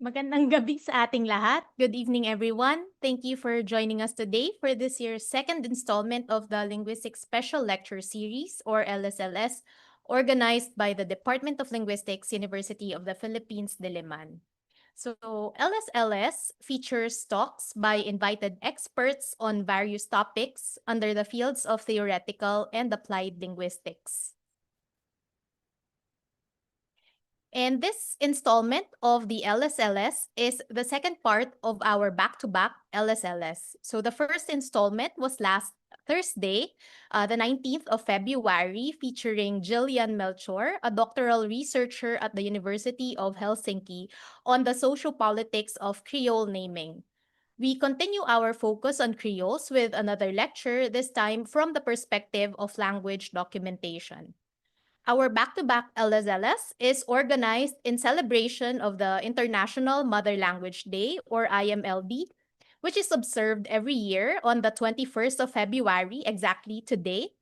Magandang gabi sa ating lahat. Good evening, everyone. Thank you for joining us today for this year's second installment of the Linguistics Special Lecture Series, or LSLS, organized by the Department of Linguistics, University of the Philippines, Diliman. So, LSLS features talks by invited experts on various topics under the fields of theoretical and applied linguistics. And this installment of the LSLS is the second part of our back-to-back LSLS. So the first installment was last Thursday, the 19th of February, featuring Jillian Melchor, a doctoral researcher at the University of Helsinki, on the sociopolitics of Creole naming. We continue our focus on creoles with another lecture, this time from the perspective of language documentation. Our back-to-back LSLS is organized in celebration of the International Mother Language Day, or IMLD, which is observed every year on the 21st of February, exactly today,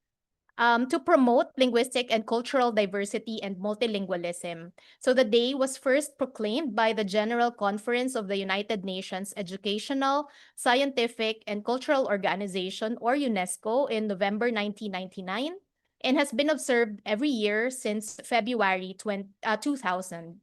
to promote linguistic and cultural diversity and multilingualism. So the day was first proclaimed by the General Conference of the United Nations Educational, Scientific, and Cultural Organization, or UNESCO, in November 1999, and has been observed every year since February 2000.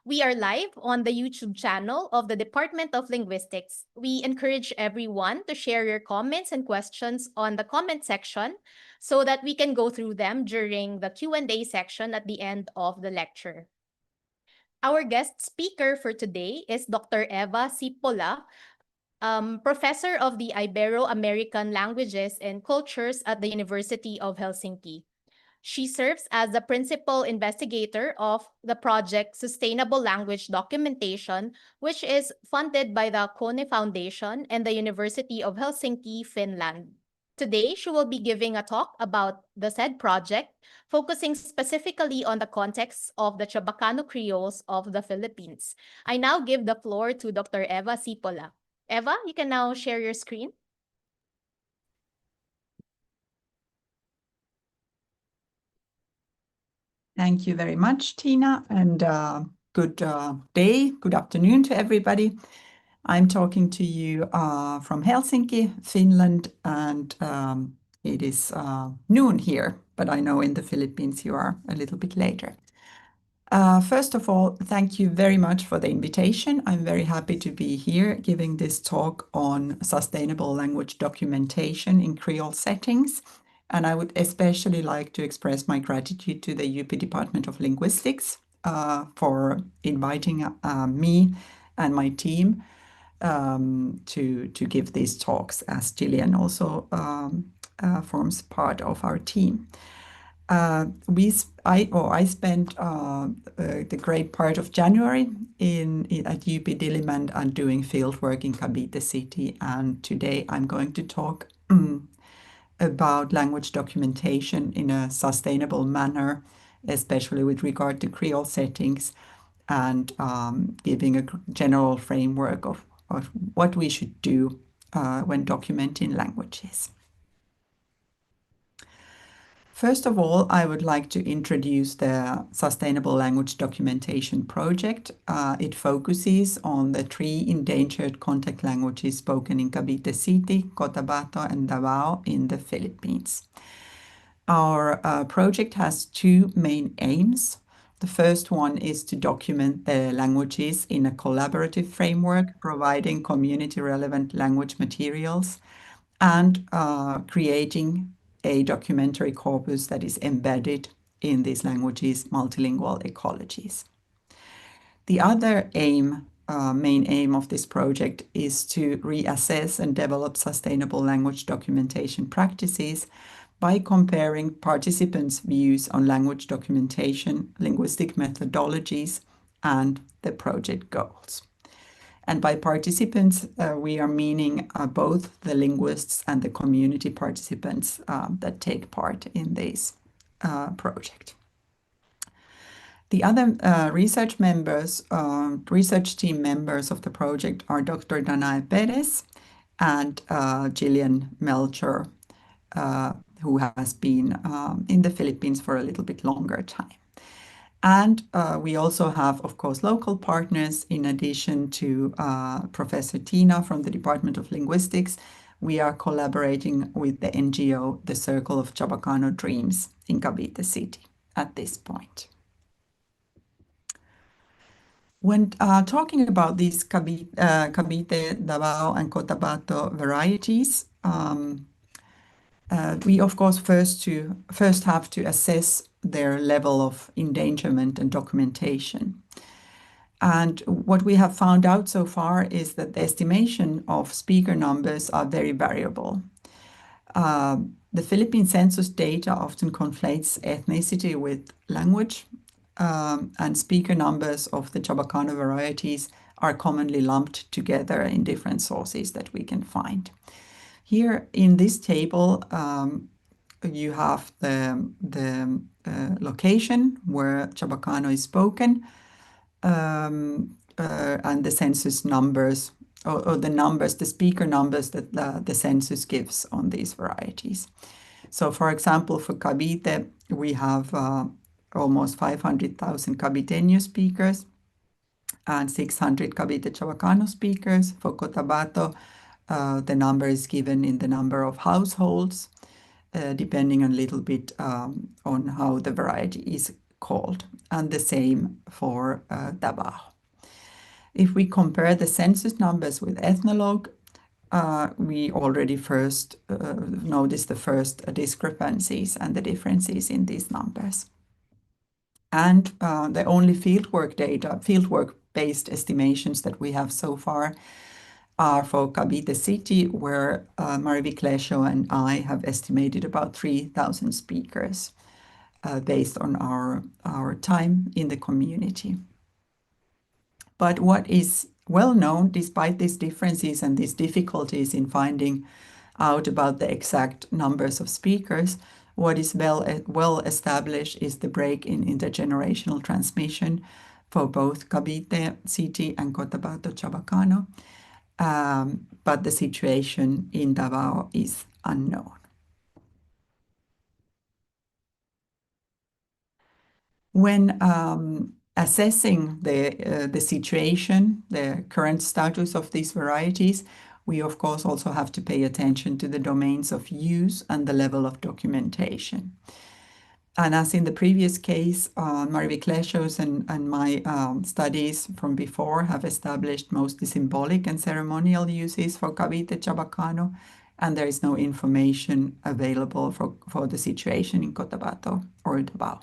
We are live on the YouTube channel of the Department of Linguistics. We encourage everyone to share your comments and questions on the comment section so that we can go through them during the Q&A section at the end of the lecture. Our guest speaker for today is Dr. Eeva Sippola, professor of the Ibero-American Languages and Cultures at the University of Helsinki. She serves as the principal investigator of the project Sustainable Language Documentation, which is funded by the Kone Foundation and the University of Helsinki, Finland. Today, she will be giving a talk about the said project, focusing specifically on the context of the Chabacano Creoles of the Philippines. I now give the floor to Dr. Eeva Sippola. Eeva, you can now share your screen. Thank you very much, Tina, and good day, good afternoon to everybody. I'm talking to you from Helsinki, Finland, and it is noon here, but I know in the Philippines you are a little bit later. First of all, thank you very much for the invitation. I'm very happy to be here giving this talk on sustainable language documentation in Creole settings. And I would especially like to express my gratitude to the UP Department of Linguistics for inviting me and my team to give these talks, as Gillian also forms part of our team. I spent the great part of January at UP Diliman and doing fieldwork in Cavite City, and today I'm going to talk about language documentation in a sustainable manner, especially with regard to Creole settings, and giving a general framework of what we should do when documenting languages. First of all, I would like to introduce the Sustainable Language Documentation Project. It focuses on the 3 endangered contact languages spoken in Cavite City, Cotabato, and Davao in the Philippines. Our project has 2 main aims. The first one is to document the languages in a collaborative framework, providing community-relevant language materials and creating a documentary corpus that is embedded in these languages' multilingual ecologies. The other main aim of this project is to reassess and develop sustainable language documentation practices by comparing participants' views on language documentation, linguistic methodologies, and the project goals. And by participants, we are meaning both the linguists and the community participants that take part in this project. The other research team members of the project are Dr. Danae Perez and Gillian Melcher, who has been in the Philippines for a little bit longer time. And we also have, of course, local partners. In addition to Professor Tina from the Department of Linguistics, we are collaborating with the NGO, the Circle of Chabacano Dreams in Cavite City at this point. When talking about these Cavite, Davao, and Cotabato varieties, we, of course, first have to assess their level of endangerment and documentation. And what we have found out so far is that the estimation of speaker numbers are very variable. The Philippine census data often conflates ethnicity with language, and speaker numbers of the Chabacano varieties are commonly lumped together in different sources that we can find. Here in this table, you have the location where Chabacano is spoken, and the census numbers, or the speaker numbers that the census gives on these varieties. So, for example, for Cavite, we have almost 500,000 Caviteño speakers and 600 Cavite Chabacano speakers. For Cotabato, the number is given in the number of households, depending a little bit on how the variety is called, and the same for Davao. If we compare the census numbers with Ethnologue, we already first notice the first discrepancies and the differences in these numbers. And the only fieldwork-based estimations that we have so far are for Cavite City, where Marvi Klesho and I have estimated about 3,000 speakers based on our time in the community. But what is well known, despite these differences and these difficulties in finding out about the exact numbers of speakers, what is well established is the break in intergenerational transmission for both Cavite City and Cotabato Chabacano, but the situation in Davao is unknown. When assessing the situation, the current status of these varieties, we of course also have to pay attention to the domains of use and the level of documentation. And as in the previous case, Marvi Klesho's and my studies from before have established mostly symbolic and ceremonial uses for Cavite Chabacano, and there is no information available for the situation in Cotabato or Davao.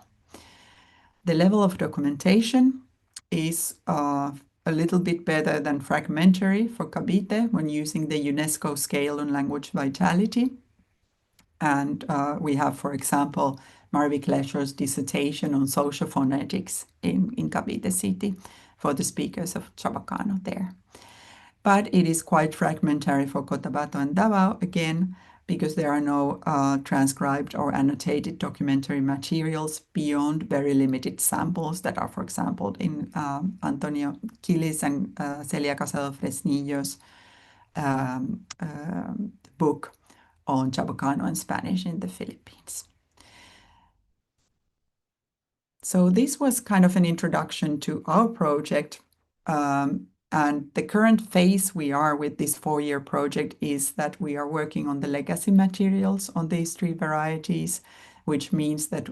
The level of documentation is a little bit better than fragmentary for Kabite when using the UNESCO scale on language vitality. And we have, for example, Marvik Lesher's dissertation on social phonetics in Cavite City for the speakers of Chabacano there. But it is quite fragmentary for Cotabato and Davao, again, because there are no transcribed or annotated documentary materials beyond very limited samples that are, for example, in Antonio Quilis and Celia Casado Fresnillo's book on Chabacano and Spanish in the Philippines. So this was kind of an introduction to our project. And the current phase we are with this 4-year project is that we are working on the legacy materials on these 3 varieties, which means that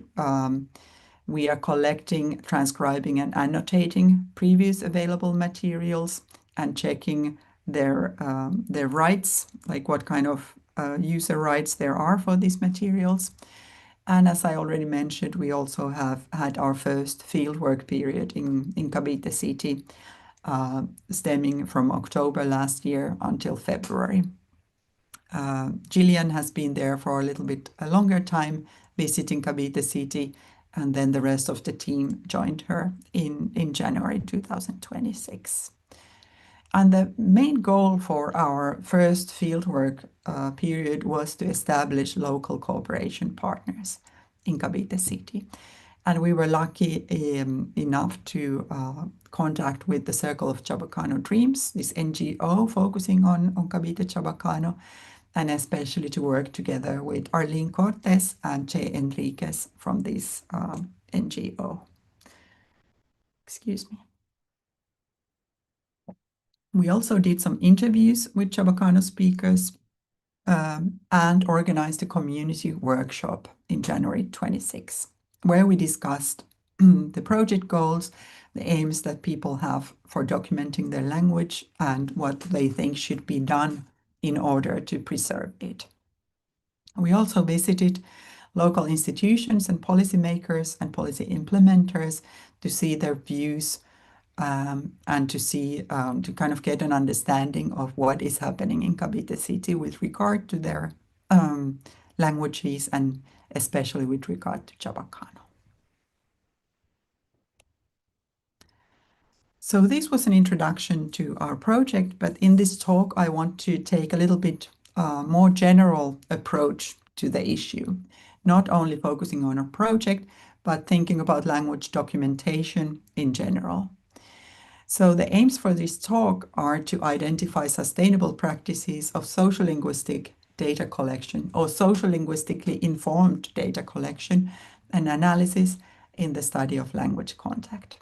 we are collecting, transcribing, and annotating previous available materials and checking their rights, like what kind of user rights there are for these materials. And as I already mentioned, we also have had our first fieldwork period in Cavite City, stemming from October last year until February. Gillian has been there for a little bit a longer time, visiting Cavite City, and then the rest of the team joined her in January 2026. And the main goal for our first fieldwork period was to establish local cooperation partners in Cavite City. And we were lucky enough to contact with the Circle of Chabacano Dreams, this NGO focusing on Cavite Chabacano, and especially to work together with Arlene Cortes and Che Enriquez from this NGO. Excuse me. We also did some interviews with Chabacano speakers and organized a community workshop in January 26, where we discussed the project goals, the aims that people have for documenting their language, and what they think should be done in order to preserve it. We also visited local institutions and policymakers and policy implementers to see their views and to see, to kind of get an understanding of what is happening in Cavite City with regard to their languages and especially with regard to Chabacano. So this was an introduction to our project, but in this talk I want to take a little bit more general approach to the issue, not only focusing on our project, but thinking about language documentation in general. So the aims for this talk are to identify sustainable practices of sociolinguistic data collection or sociolinguistically informed data collection and analysis in the study of language contact.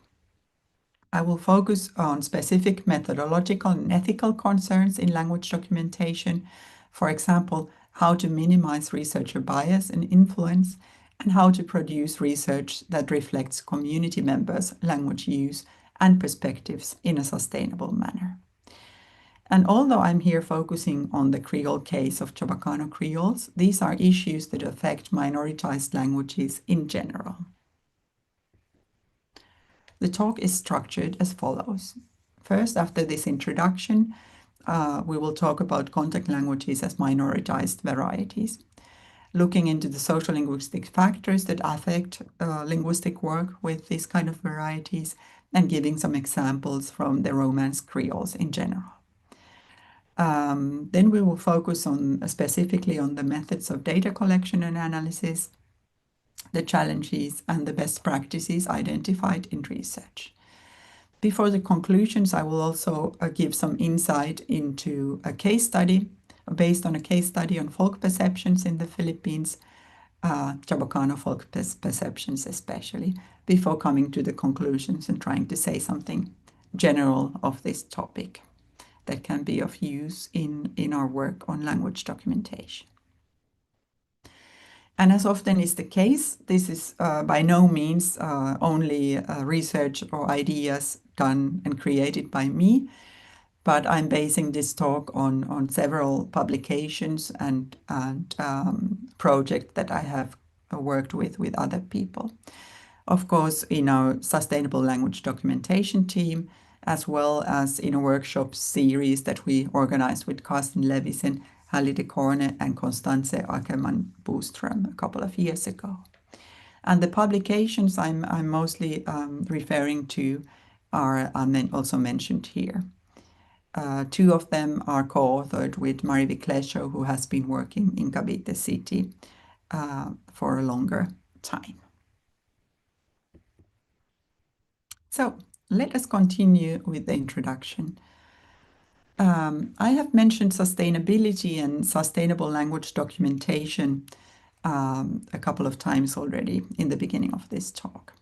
I will focus on specific methodological and ethical concerns in language documentation, for example, how to minimize researcher bias and influence, and how to produce research that reflects community members' language use and perspectives in a sustainable manner. And although I'm here focusing on the Creole case of Chabacano Creoles, these are issues that affect minoritized languages in general. The talk is structured as follows. First, after this introduction, we will talk about contact languages as minoritized varieties, looking into the sociolinguistic factors that affect linguistic work with these kind of varieties, and giving some examples from the Romance Creoles in general. Then we will focus on specifically on the methods of data collection and analysis, the challenges and the best practices identified in research. Before the conclusions, I will also give some insight into a case study based on a case study on folk perceptions in the Philippines, Chabacano folk perceptions especially, before coming to the conclusions and trying to say something general of this topic that can be of use in our work on language documentation. And as often is the case, this is by no means only research or ideas done and created by me, but I'm basing this talk on several publications and projects that I have worked with other people. of course, in our sustainable language documentation team, as well as in a workshop series that we organized with Carsten Levisen, Halli de Corne, and Constance Ackermann-Boström a couple of years ago. And the publications I'm mostly referring to are also mentioned here. Two of them are co-authored with Mari Viklesho, who has been working in Cavite City for a longer time. So let us continue with the introduction. I have mentioned sustainability and sustainable language documentation a couple of times already in the beginning of this talk.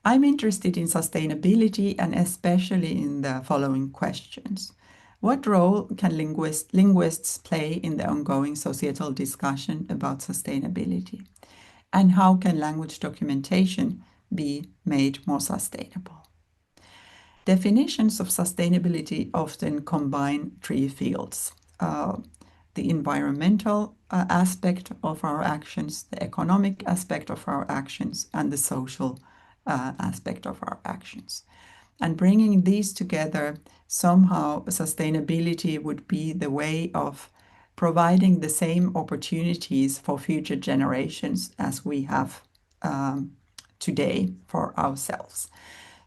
I'm interested in sustainability and especially in the following questions. What role can linguists play in the ongoing societal discussion about sustainability? And how can language documentation be made more sustainable? Definitions of sustainability often combine three fields. The environmental aspect of our actions, the economic aspect of our actions, and the social aspect of our actions. And bringing these together, somehow sustainability would be the way of providing the same opportunities for future generations as we have today for ourselves.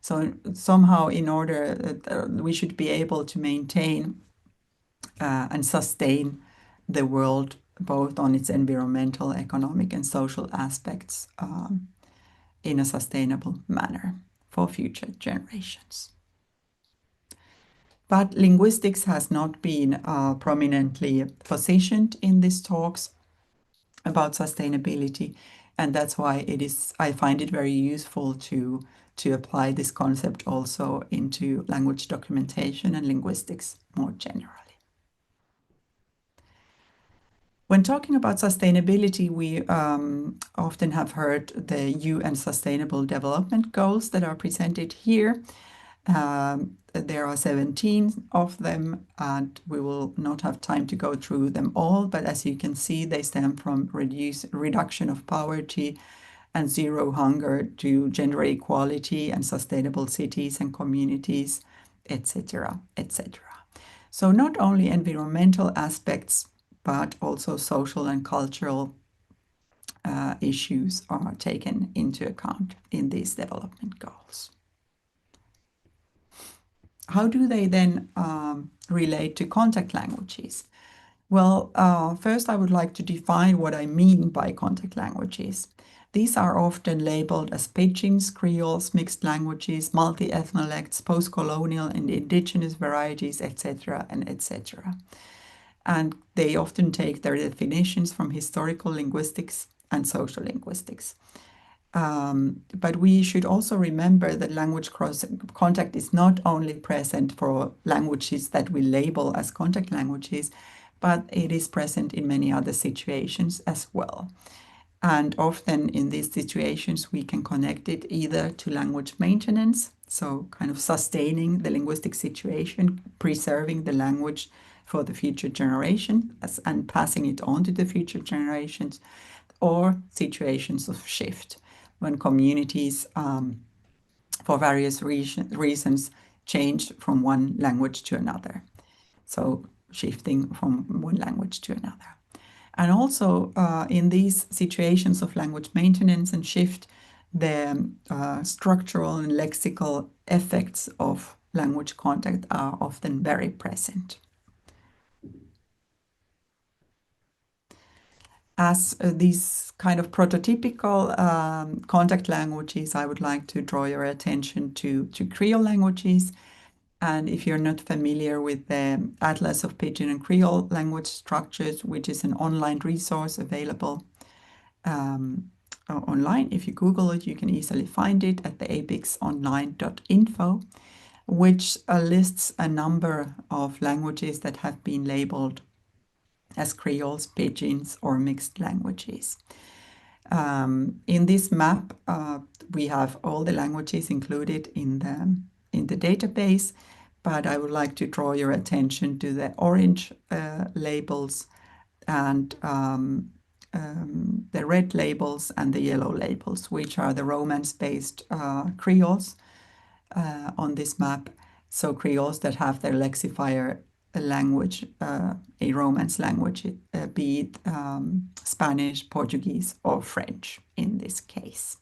So somehow in order, we should be able to maintain and sustain the world both on its environmental, economic, and social aspects in a sustainable manner for future generations. But linguistics has not been prominently positioned in these talks about sustainability, and that's why I find it very useful to apply this concept also into language documentation and linguistics more generally. When talking about sustainability, we often have heard the UN Sustainable Development Goals that are presented here. There are 17 of them, and we will not have time to go through them all, but as you can see, they stem from reduction of poverty and zero hunger to gender equality and sustainable cities and communities, etc., etc. So not only environmental aspects, but also social and cultural issues are taken into account in these development goals. How do they then relate to contact languages? Well, first I would like to define what I mean by contact languages. These are often labeled as pidgins, creoles, mixed languages, multi-ethnolects, post-colonial and indigenous varieties, etc., and etc. And they often take their definitions from historical linguistics and sociolinguistics. But we should also remember that language contact is not only present for languages that we label as contact languages, but it is present in many other situations as well. And often in these situations, we can connect it either to language maintenance, so kind of sustaining the linguistic situation, preserving the language for the future generation and passing it on to the future generations, or situations of shift when communities, for various reasons, change from one language to another. So shifting from one language to another. And also in these situations of language maintenance and shift, the structural and lexical effects of language contact are often very present. As these kind of prototypical contact languages, I would like to draw your attention to Creole languages. And if you're not familiar with the Atlas of Pidgin and Creole language structures, which is an online resource available online, if you Google it, you can easily find it at the apixonline.info, which lists a number of languages that have been labeled as creoles, pidgins, or mixed languages. In this map, we have all the languages included in the database, but I would like to draw your attention to the orange labels and the red labels and the yellow labels, which are the Romance-based creoles on this map. So creoles that have their lexifier language, a Romance language, be it Spanish, Portuguese, or French in this case.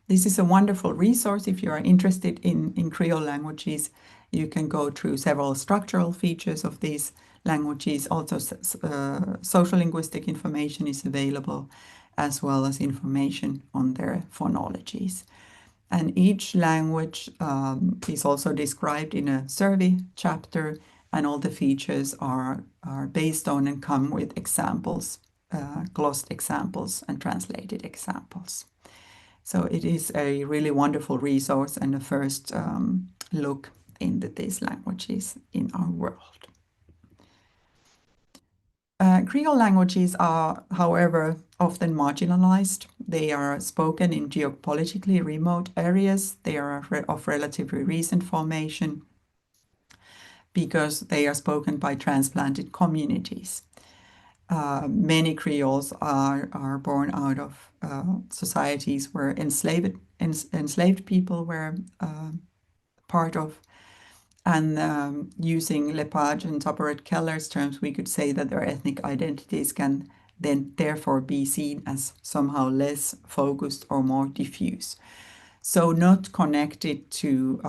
This is a wonderful resource if you are interested in Creole languages. You can go through several structural features of these languages. Also, sociolinguistic information is available, as well as information on their phonologies. And each language is also described in a survey chapter, and all the features are based on and come with examples, glossed examples and translated examples. So it is a really wonderful resource and a first look into these languages in our world. Creole languages are, however, often marginalized. They are spoken in geopolitically remote areas. They are of relatively recent formation because they are spoken by transplanted communities. Many Creoles are born out of societies where enslaved people were part of. And using Lepage and Toperet-Keller's terms, we could say that their ethnic identities can then therefore be seen as somehow less focused or more diffuse. So not connected to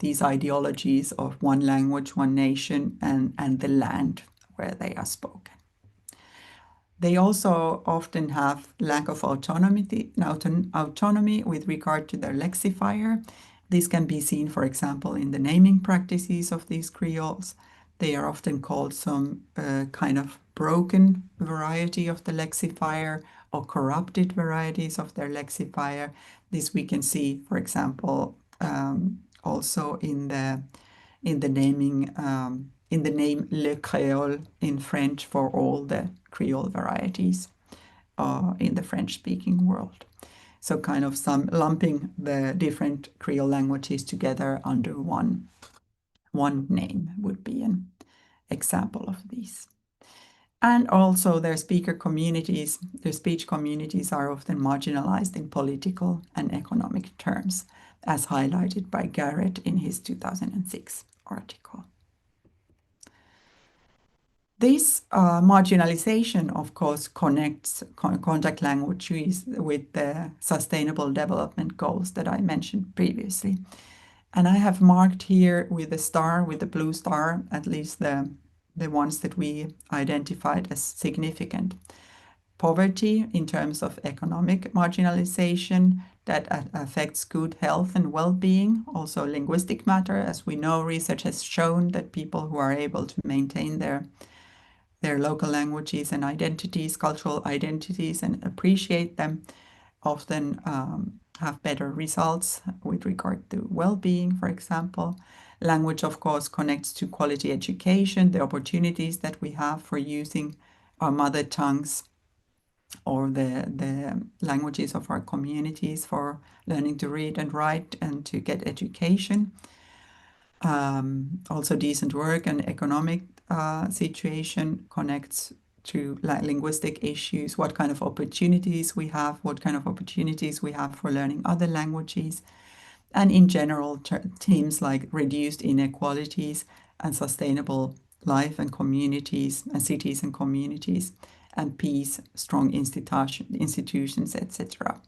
these ideologies of one language, one nation, and the land where they are spoken. They also often have lack of autonomy with regard to their lexifier. This can be seen, for example, in the naming practices of these creoles. They are often called some kind of broken variety of the lexifier or corrupted varieties of their lexifier. This we can see, for example, also in the naming in the name Le Créole in French for all the Creole varieties in the French-speaking world. So kind of some lumping the different Creole languages together under one name would be an example of these. And also their speaker communities, their speech communities are often marginalized in political and economic terms, as highlighted by Garrett in his 2006 article. This marginalization, of course, connects contact languages with the Sustainable Development Goals that I mentioned previously. And I have marked here with a star, with the blue star, at least the ones that we identified as significant. Poverty in terms of economic marginalization that affects good health and well-being, also linguistic matter. As we know, research has shown that people who are able to maintain their local languages and identities, cultural identities, and appreciate them often have better results with regard to well-being, for example. Language, of course, connects to quality education, the opportunities that we have for using our mother tongues or the languages of our communities for learning to read and write and to get education. Also decent work and economic situation connects to linguistic issues, what kind of opportunities we have, for learning other languages, and in general themes like reduced inequalities and sustainable life and communities and cities and communities and peace, strong institutions, etc.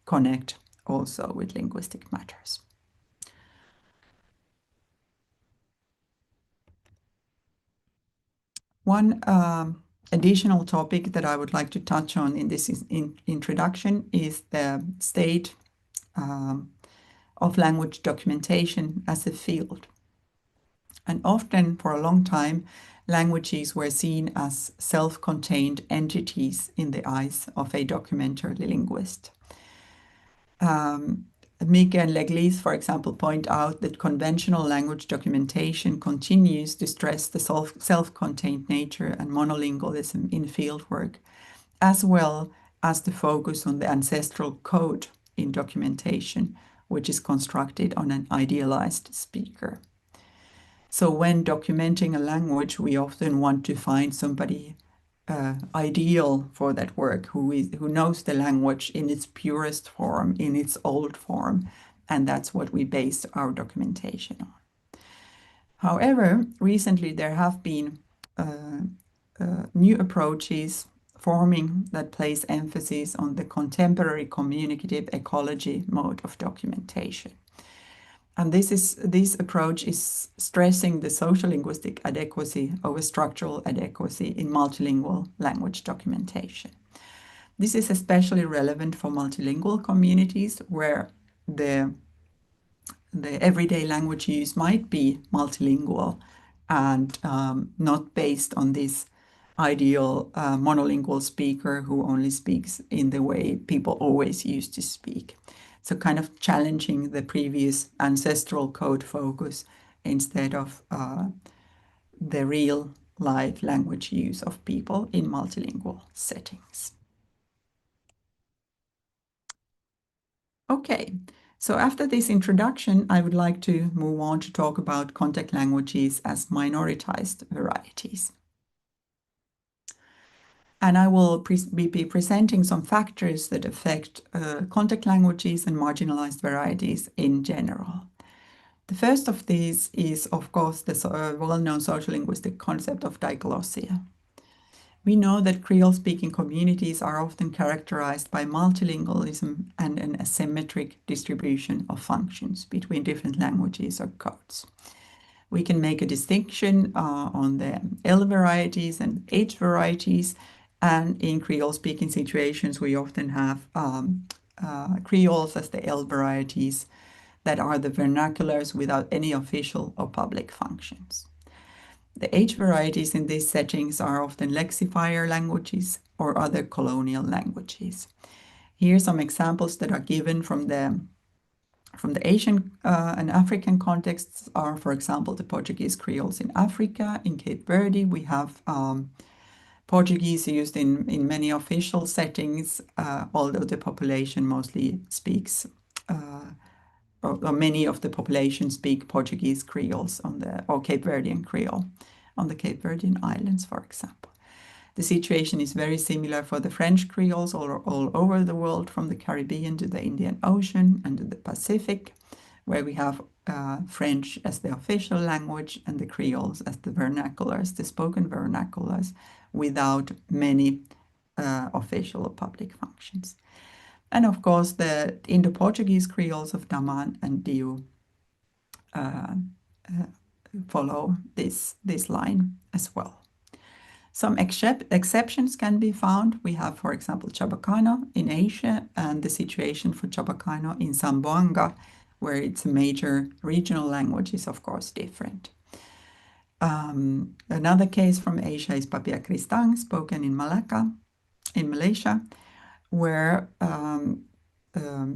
connect also with linguistic matters. One additional topic that I would like to touch on in this introduction is the state of language documentation as a field. And often, for a long time, languages were seen as self-contained entities in the eyes of a documentary linguist. Mike and Leglis, for example, point out that conventional language documentation continues to stress the self-contained nature and monolingualism in fieldwork, as well as the focus on the ancestral code in documentation, which is constructed on an idealized speaker. So when documenting a language, we often want to find somebody ideal for that work, who knows the language in its purest form, in its old form, and that's what we base our documentation on. However, recently there have been new approaches forming that place emphasis on the contemporary communicative ecology mode of documentation. And this approach is stressing the sociolinguistic adequacy over structural adequacy in multilingual language documentation. This is especially relevant for multilingual communities where the everyday language use might be multilingual and not based on this ideal monolingual speaker who only speaks in the way people always used to speak. So kind of challenging the previous ancestral code focus instead of the real live language use of people in multilingual settings. Okay, so after this introduction, I would like to move on to talk about contact languages as minoritized varieties. And I will be presenting some factors that affect contact languages and marginalized varieties in general. The first of these is, of course, the well-known sociolinguistic concept of diglossia. We know that Creole-speaking communities are often characterized by multilingualism and an asymmetric distribution of functions between different languages or codes. We can make a distinction on the L varieties and H varieties, and in Creole-speaking situations, we often have creoles as the L varieties that are the vernaculars without any official or public functions. The H varieties in these settings are often lexifier languages or other colonial languages. Here are some examples that are given from the Asian and African contexts are, for example, the Portuguese creoles in Africa. In Cape Verde, we have Portuguese used in many official settings, although the population mostly speaks or many of the population speak Portuguese creoles or Cape Verdean creole on the Cape Verdean Islands, for example. The situation is very similar for the French creoles all over the world, from the Caribbean to the Indian Ocean and to the Pacific, where we have French as the official language and the creoles as the vernaculars, the spoken vernaculars, without many official or public functions. And of course, the Indo-Portuguese creoles of Daman and Diu follow this line as well. Some exceptions can be found. We have, for example, Chabacano in Asia, and the situation for Chabacano in Zamboanga, where it's a major regional language, is of course different. Another case from Asia is Papia Kristang, spoken in Malacca, in Malaysia, where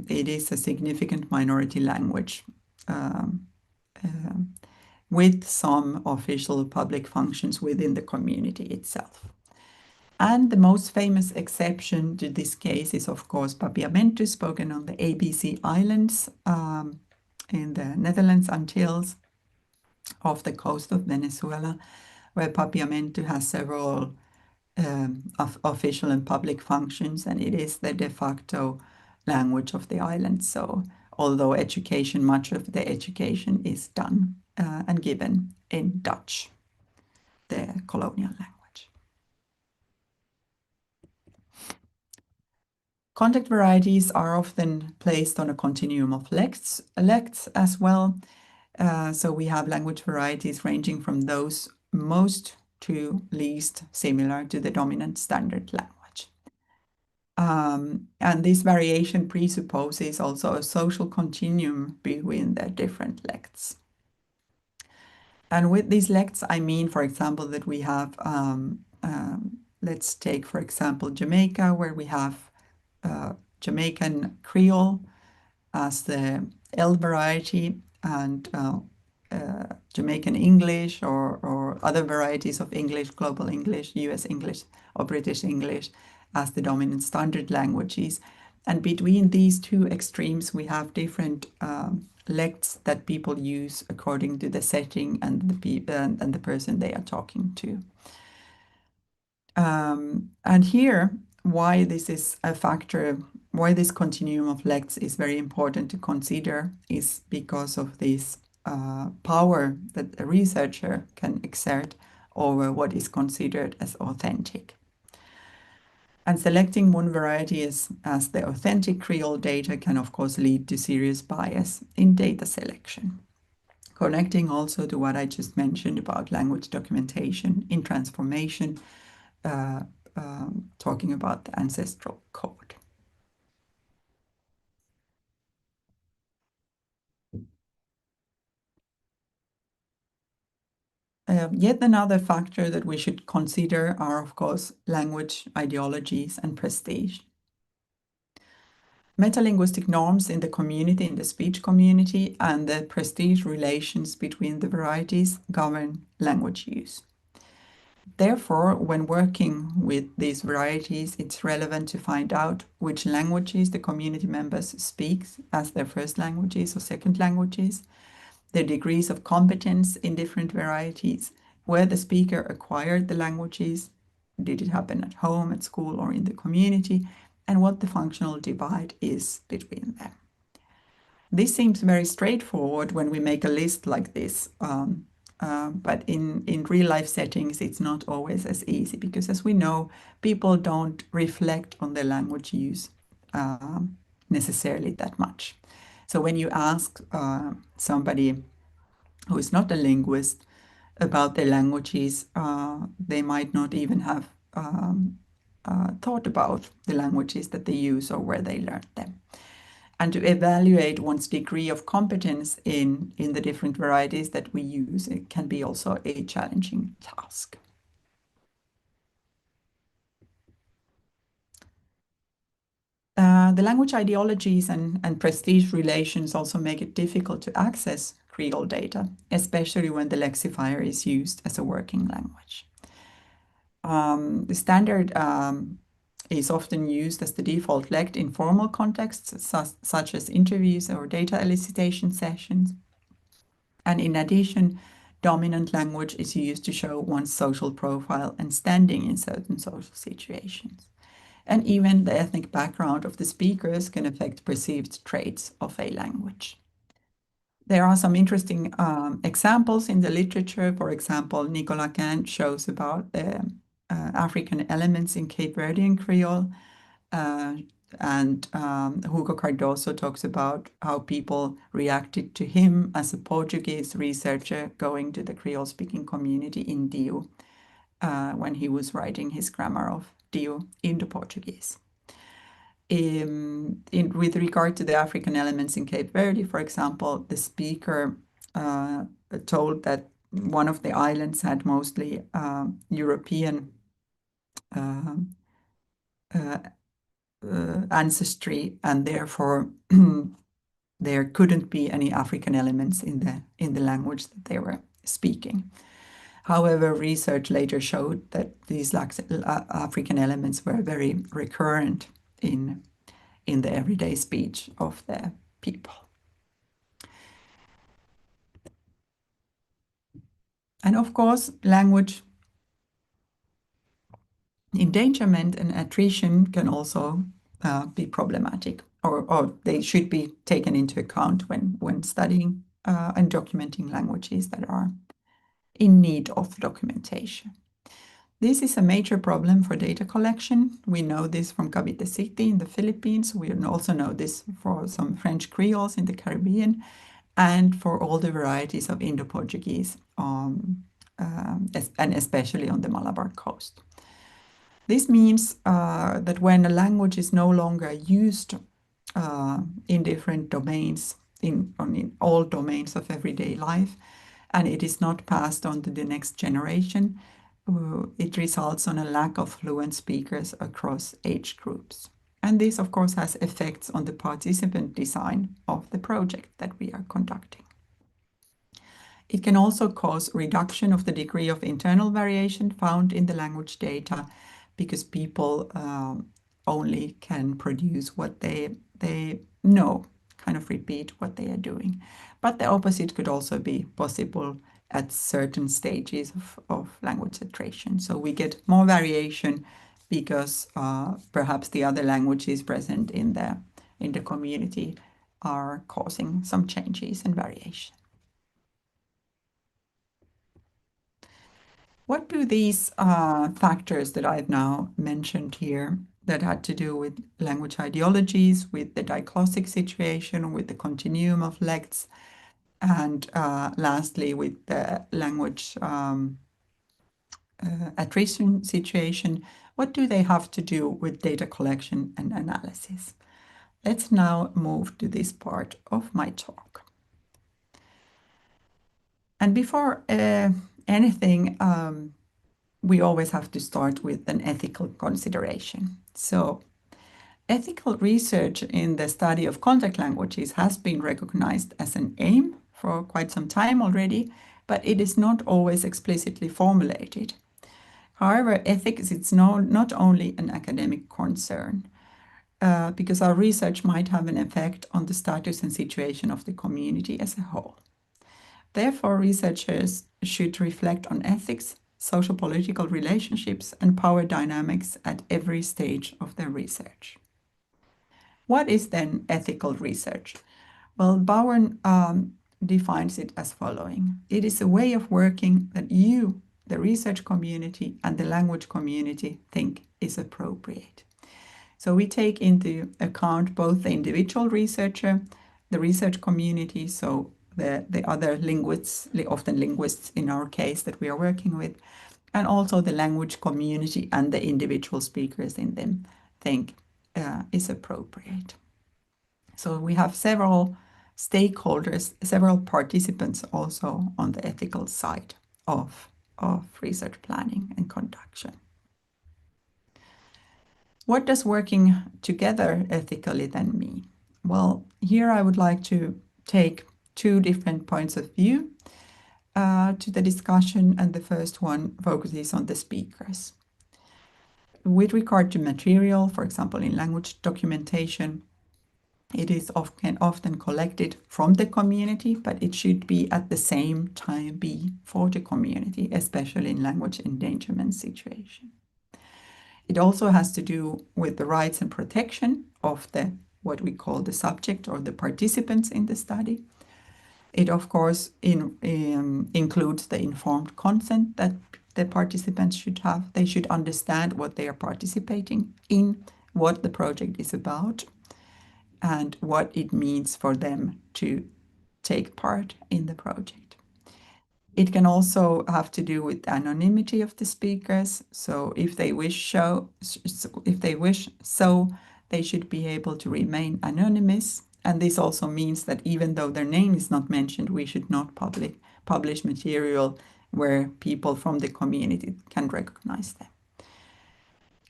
it is a significant minority language with some official public functions within the community itself. And the most famous exception to this case is, of course, Papiamentu, spoken on the ABC Islands in the Netherlands Antilles off the coast of Venezuela, where Papiamentu has several official and public functions, and it is the de facto language of the island. So although education, much of the education is done and given in Dutch, the colonial language. Contact varieties are often placed on a continuum of lects as well. So we have language varieties ranging from those most to least similar to the dominant standard language. And this variation presupposes also a social continuum between the different lects. And with these lects, I mean, for example, that we have, let's take, for example, Jamaica, where we have Jamaican Creole as the L variety, and Jamaican English or other varieties of English, Global English, US English, or British English as the dominant standard languages. And between these two extremes, we have different lects that people use according to the setting and the person they are talking to. And here, why this is a factor, why this continuum of lects is very important to consider is because of this power that a researcher can exert over what is considered as authentic. And selecting one variety as the authentic Creole data can, of course, lead to serious bias in data selection. Connecting also to what I just mentioned about language documentation in transformation, talking about the ancestral code. Yet another factor that we should consider are, of course, language ideologies and prestige. Metalinguistic norms in the community, in the speech community, and the prestige relations between the varieties govern language use. Therefore, when working with these varieties, it's relevant to find out which languages the community members speak as their first languages or second languages, their degrees of competence in different varieties, where the speaker acquired the languages, did it happen at home, at school, or in the community, and what the functional divide is between them. This seems very straightforward when we make a list like this, but in real life settings, it's not always as easy because, as we know, people don't reflect on their language use necessarily that much. So when you ask somebody who is not a linguist about their languages, they might not even have thought about the languages that they use or where they learned them. And to evaluate one's degree of competence in the different varieties that we use, it can be also a challenging task. The language ideologies and prestige relations also make it difficult to access Creole data, especially when the lexifier is used as a working language. The standard is often used as the default lect in formal contexts, such as interviews or data elicitation sessions. And in addition, dominant language is used to show one's social profile and standing in certain social situations. And even the ethnic background of the speakers can affect perceived traits of a language. There are some interesting examples in the literature. For example, Nicolas Kant shows about the African elements in Cape Verdean Creole, and Hugo Cardoso talks about how people reacted to him as a Portuguese researcher going to the Creole-speaking community in Dio when he was writing his grammar of Dio into Portuguese. With regard to the African elements in Cape Verde, for example, the speaker told that one of the islands had mostly European ancestry, and therefore there couldn't be any African elements in the language that they were speaking. However, research later showed that these African elements were very recurrent in the everyday speech of the people. And of course, language endangerment and attrition can also be problematic, or they should be taken into account when studying and documenting languages that are in need of documentation. This is a major problem for data collection. We know this from Cavite City in the Philippines. We also know this for some French Creoles in the Caribbean and for all the varieties of Indo-Portuguese, and especially on the Malabar coast. This means that when a language is no longer used in different domains, in all domains of everyday life, and it is not passed on to the next generation, it results on a lack of fluent speakers across age groups. And this, of course, has effects on the participant design of the project that we are conducting. It can also cause reduction of the degree of internal variation found in the language data because people only can produce what they know, kind of repeat what they are doing. But the opposite could also be possible at certain stages of language iteration. So we get more variation because perhaps the other languages present in the community are causing some changes and variation. What do these factors that I've now mentioned here that had to do with language ideologies, with the diglossic situation, with the continuum of lects, and lastly with the language attrition situation, what do they have to do with data collection and analysis? Let's now move to this part of my talk. And before anything, we always have to start with an ethical consideration. So ethical research in the study of contact languages has been recognized as an aim for quite some time already, but it is not always explicitly formulated. However, ethics is not only an academic concern, because our research might have an effect on the status and situation of the community as a whole. Therefore, researchers should reflect on ethics, social-political relationships, and power dynamics at every stage of their research. What is then ethical research? Well, Bowen defines it as following. It is a way of working that you, the research community, and the language community think is appropriate. So we take into account both the individual researcher, the research community, so the other linguists, often linguists in our case that we are working with, and also the language community and the individual speakers in them think is appropriate. So we have several stakeholders, several participants also on the ethical side of research planning and conduction. What does working together ethically then mean? Well, here I would like to take two different points of view to the discussion, and the first one focuses on the speakers. With regard to material, for example, in language documentation, it is often collected from the community, but it should be at the same time be for the community, especially in language endangerment situation. It also has to do with the rights and protection of what we call the subject or the participants in the study. It, of course, includes the informed consent that the participants should have. They should understand what they are participating in, what the project is about, and what it means for them to take part in the project. It can also have to do with anonymity of the speakers. So if they wish so, they should be able to remain anonymous. And this also means that even though their name is not mentioned, we should not publish material where people from the community can recognize them.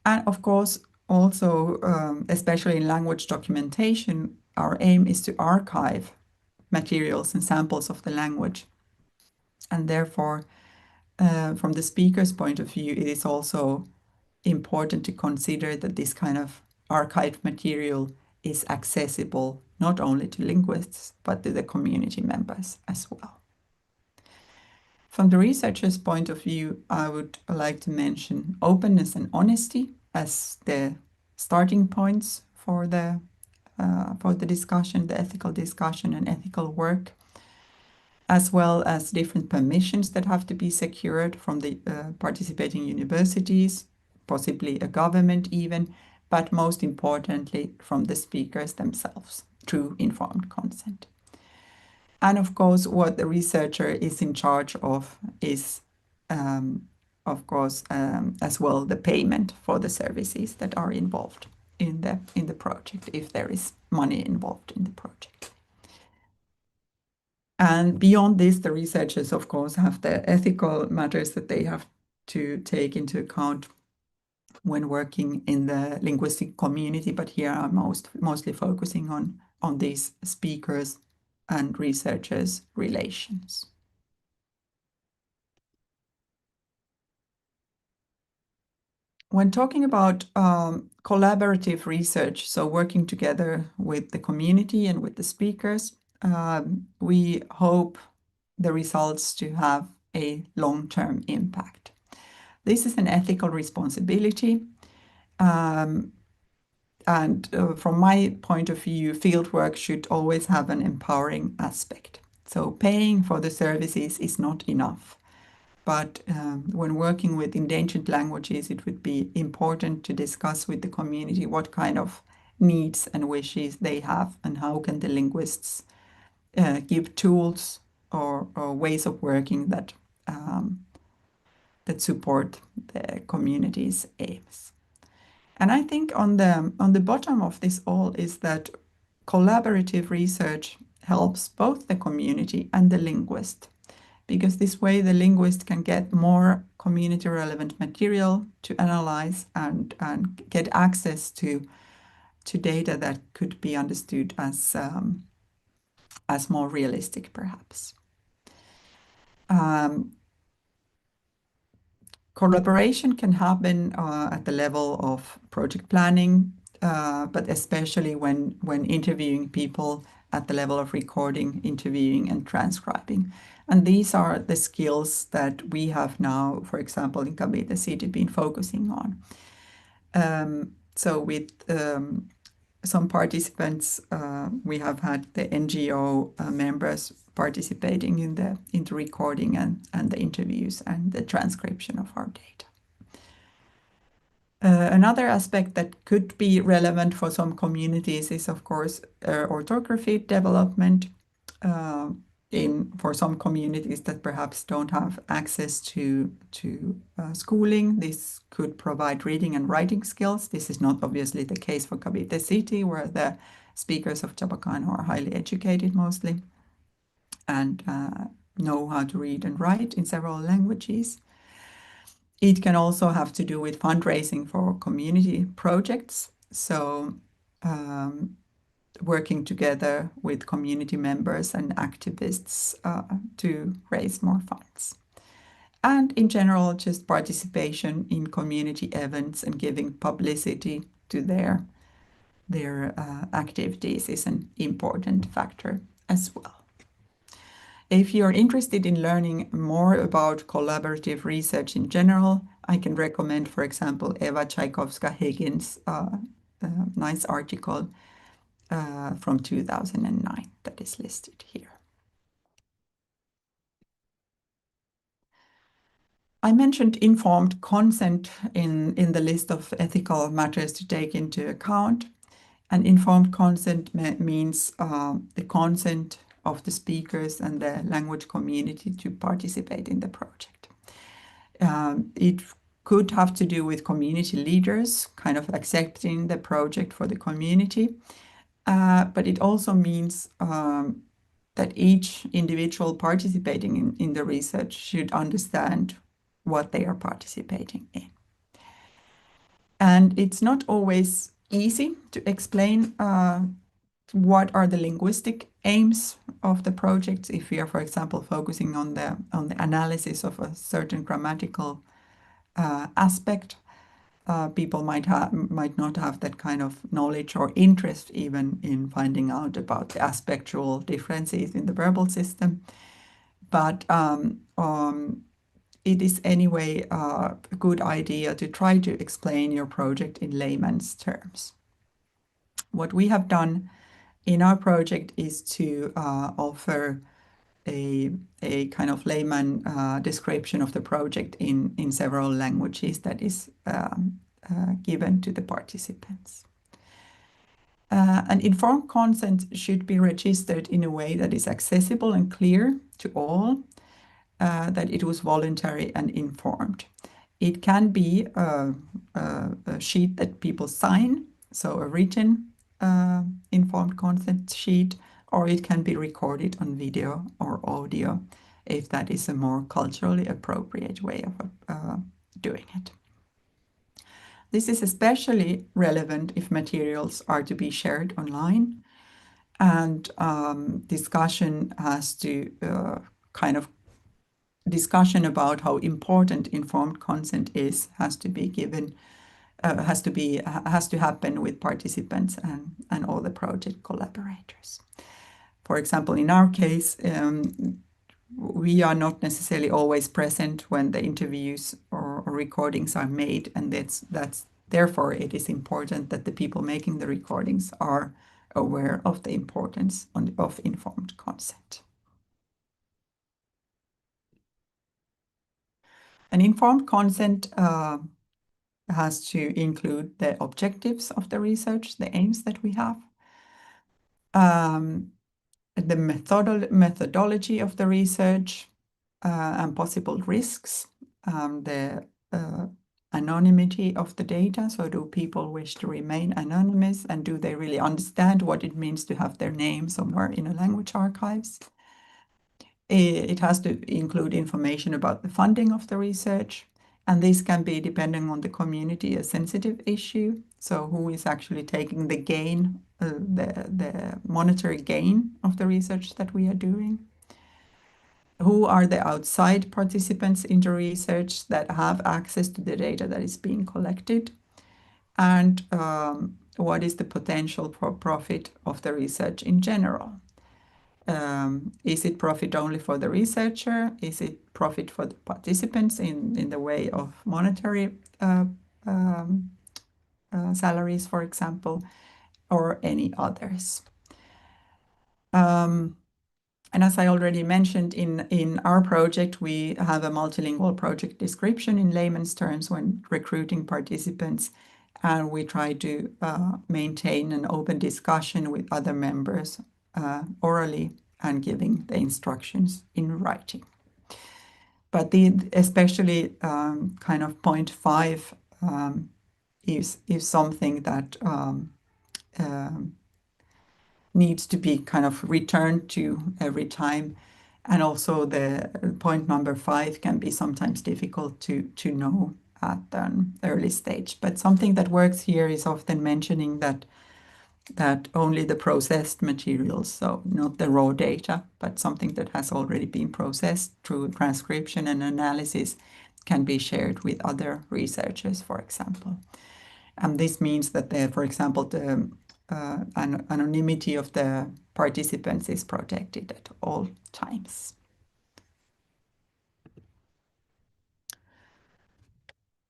And of course, also, especially in language documentation, our aim is to archive materials and samples of the language. And therefore, from the speaker's point of view, it is also important to consider that this kind of archived material is accessible not only to linguists, but to the community members as well. From the researcher's point of view, I would like to mention openness and honesty as the starting points for the discussion, the ethical discussion and ethical work, as well as different permissions that have to be secured from the participating universities, possibly a government even, but most importantly from the speakers themselves through informed consent. And of course, what the researcher is in charge of is, of course, as well the payment for the services that are involved in the project, if there is money involved in the project. And beyond this, the researchers, of course, have the ethical matters that they have to take into account when working in the linguistic community. But here I'm mostly focusing on these speakers and researchers' relations. When talking about collaborative research, so working together with the community and with the speakers, we hope the results to have a long-term impact. This is an ethical responsibility. And from my point of view, fieldwork should always have an empowering aspect. So paying for the services is not enough. But when working with endangered languages, it would be important to discuss with the community what kind of needs and wishes they have and how can the linguists give tools or ways of working that that support the community's aims. And I think on the bottom of this all is that collaborative research helps both the community and the linguist, because this way the linguist can get more community relevant material to analyze and get access to data that could be understood as more realistic, perhaps. Collaboration can happen at the level of project planning, but especially when interviewing people at the level of recording, interviewing, and transcribing. And these are the skills that we have now, for example, in Cavite City, been focusing on. So with some participants, we have had the NGO members participating in the recording and the interviews and the transcription of our data. Another aspect that could be relevant for some communities is, of course, orthography development. For some communities that perhaps don't have access to schooling, this could provide reading and writing skills. This is not obviously the case for Cavite City, where the speakers of Chabacano are highly educated mostly and know how to read and write in several languages. It can also have to do with fundraising for community projects. So working together with community members and activists to raise more funds. And in general, just participation in community events and giving publicity to their activities is an important factor as well. If you're interested in learning more about collaborative research in general, I can recommend, for example, Eva Tchaikovska-Higgins' nice article from 2009 that is listed here. I mentioned informed consent in the list of ethical matters to take into account. And informed consent means the consent of the speakers and the language community to participate in the project. It could have to do with community leaders kind of accepting the project for the community, but it also means that each individual participating in the research should understand what they are participating in. And it's not always easy to explain what are the linguistic aims of the project. If we are, for example, focusing on the analysis of a certain grammatical aspect, people might not have that kind of knowledge or interest even in finding out about the aspectual differences in the verbal system. But it is anyway a good idea to try to explain your project in layman's terms. What we have done in our project is to offer a kind of layman description of the project in several languages that is given to the participants. An informed consent should be registered in a way that is accessible and clear to all, that it was voluntary and informed. It can be a sheet that people sign, so a written informed consent sheet, or it can be recorded on video or audio if that is a more culturally appropriate way of doing it. This is especially relevant if materials are to be shared online, and discussion discussion about how important informed consent is has to be given, has to happen with participants and all the project collaborators. For example, in our case, we are not necessarily always present when the interviews or recordings are made, and that's therefore it is important that the people making the recordings are aware of the importance of informed consent. An informed consent has to include the objectives of the research, the aims that we have, the methodology of the research, and possible risks, the anonymity of the data. So do people wish to remain anonymous, and do they really understand what it means to have their name somewhere in a language archives? It has to include information about the funding of the research, and this can be, depending on the community, a sensitive issue. So who is actually taking the gain, the monetary gain of the research that we are doing? Who are the outside participants in the research that have access to the data that is being collected? And what is the potential for profit of the research in general? Is it profit only for the researcher? Is it profit for the participants in the way of monetary salaries, for example, or any others? And as I already mentioned, in our project, we have a multilingual project description in layman's terms when recruiting participants, and we try to maintain an open discussion with other members orally and giving the instructions in writing. But especially kind of point 5 is something that needs to be kind of returned to every time. And also the point number 5 can be sometimes difficult to know at an early stage. But something that works here is often mentioning that only the processed materials, so not the raw data, but something that has already been processed through transcription and analysis, can be shared with other researchers, for example. And this means that, for example, the anonymity of the participants is protected at all times.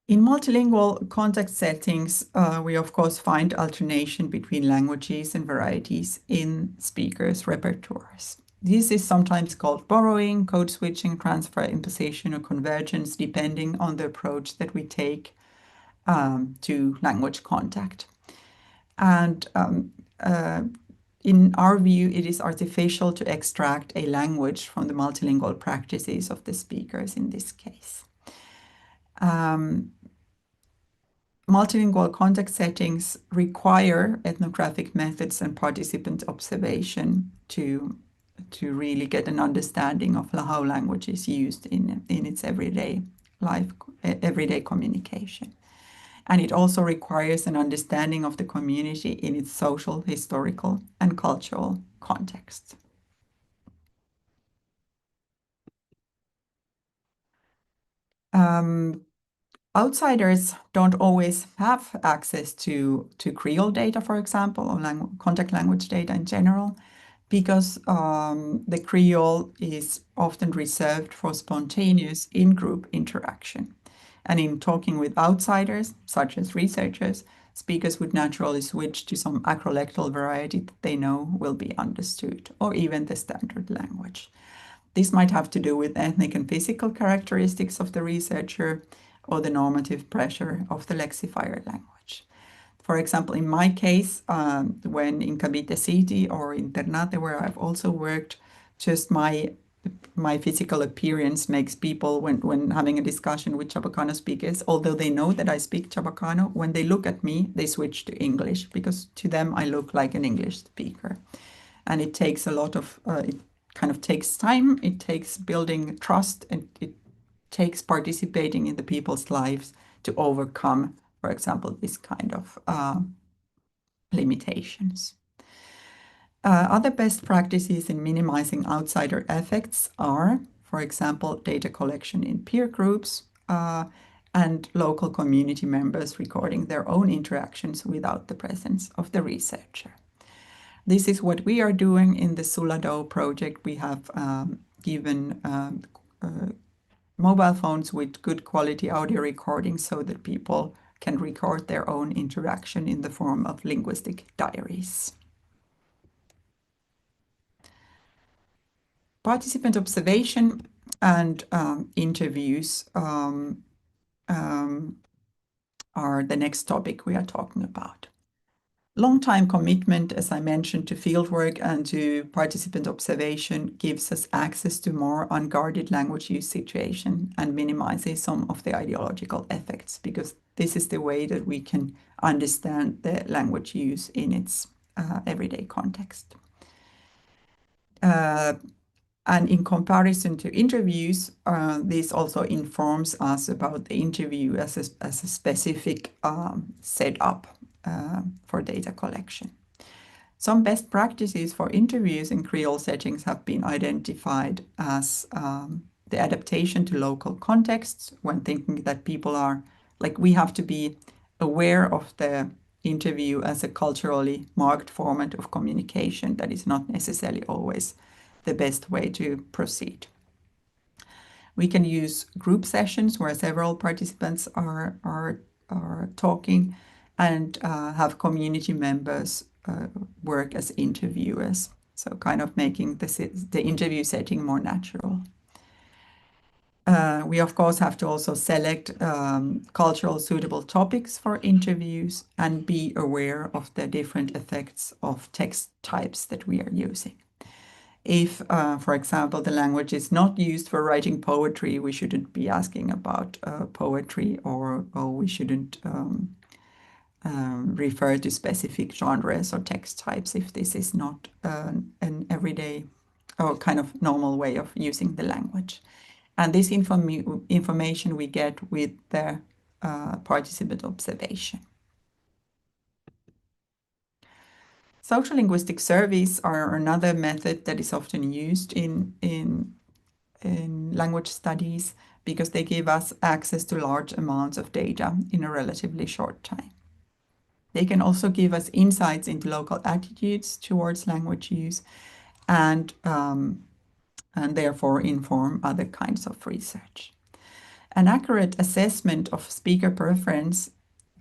In multilingual context settings, we of course find alternation between languages and varieties in speakers' repertoires. This is sometimes called borrowing, code switching, transfer, imposition, or convergence, depending on the approach that we take to language contact. And in our view, it is artificial to extract a language from the multilingual practices of the speakers in this case. Multilingual context settings require ethnographic methods and participant observation to really get an understanding of how language is used in its everyday life, everyday communication. And it also requires an understanding of the community in its social, historical, and cultural context. Outsiders don't always have access to Creole data, for example, or contact language data in general, because the Creole is often reserved for spontaneous in-group interaction. And in talking with outsiders, such as researchers, speakers would naturally switch to some acrolectal variety that they know will be understood, or even the standard language. This might have to do with ethnic and physical characteristics of the researcher or the normative pressure of the lexifier language. For example, in my case, when in Cavite City or in Ternate, where I've also worked, just my physical appearance makes people, when having a discussion with Chabacano speakers, although they know that I speak Chabacano, when they look at me, they switch to English because to them I look like an English speaker. And it takes a lot of, it kind of takes time, it takes building trust, and it takes participating in the people's lives to overcome, for example, this kind of limitations. Other best practices in minimizing outsider effects are, for example, data collection in peer groups and local community members recording their own interactions without the presence of the researcher. This is what we are doing in the Sulado project. We have given mobile phones with good quality audio recording so that people can record their own interaction in the form of linguistic diaries. Participant observation and interviews are the next topic we are talking about. Long-time commitment, as I mentioned, to fieldwork and to participant observation gives us access to more unguarded language use situation and minimizes some of the ideological effects, because this is the way that we can understand the language use in its everyday context. And in comparison to interviews, this also informs us about the interview as a specific setup for data collection. Some best practices for interviews in Creole settings have been identified as the adaptation to local contexts, when thinking that people are, like, we have to be aware of the interview as a culturally marked format of communication that is not necessarily always the best way to proceed. We can use group sessions where several participants are talking, and have community members work as interviewers, so kind of making the interview setting more natural. We, of course, have to also select cultural suitable topics for interviews and be aware of the different effects of text types that we are using. If, for example, the language is not used for writing poetry, we shouldn't be asking about poetry, or we shouldn't refer to specific genres or text types if this is not an everyday or kind of normal way of using the language. And this information we get with the participant observation. Sociolinguistic surveys are another method that is often used in language studies, because they give us access to large amounts of data in a relatively short time. They can also give us insights into local attitudes towards language use, and therefore inform other kinds of research. An accurate assessment of speaker preference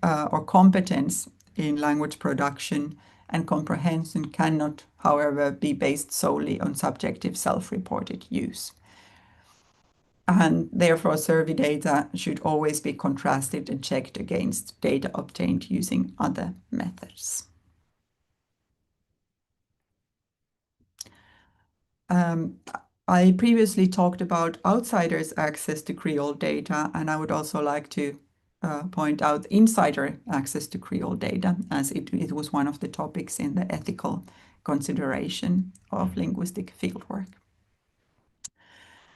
or competence in language production and comprehension cannot, however, be based solely on subjective self-reported use. And therefore, survey data should always be contrasted and checked against data obtained using other methods. I previously talked about outsiders' access to Creole data, and I would also like to point out insider access to Creole data, as it was one of the topics in the ethical consideration of linguistic fieldwork.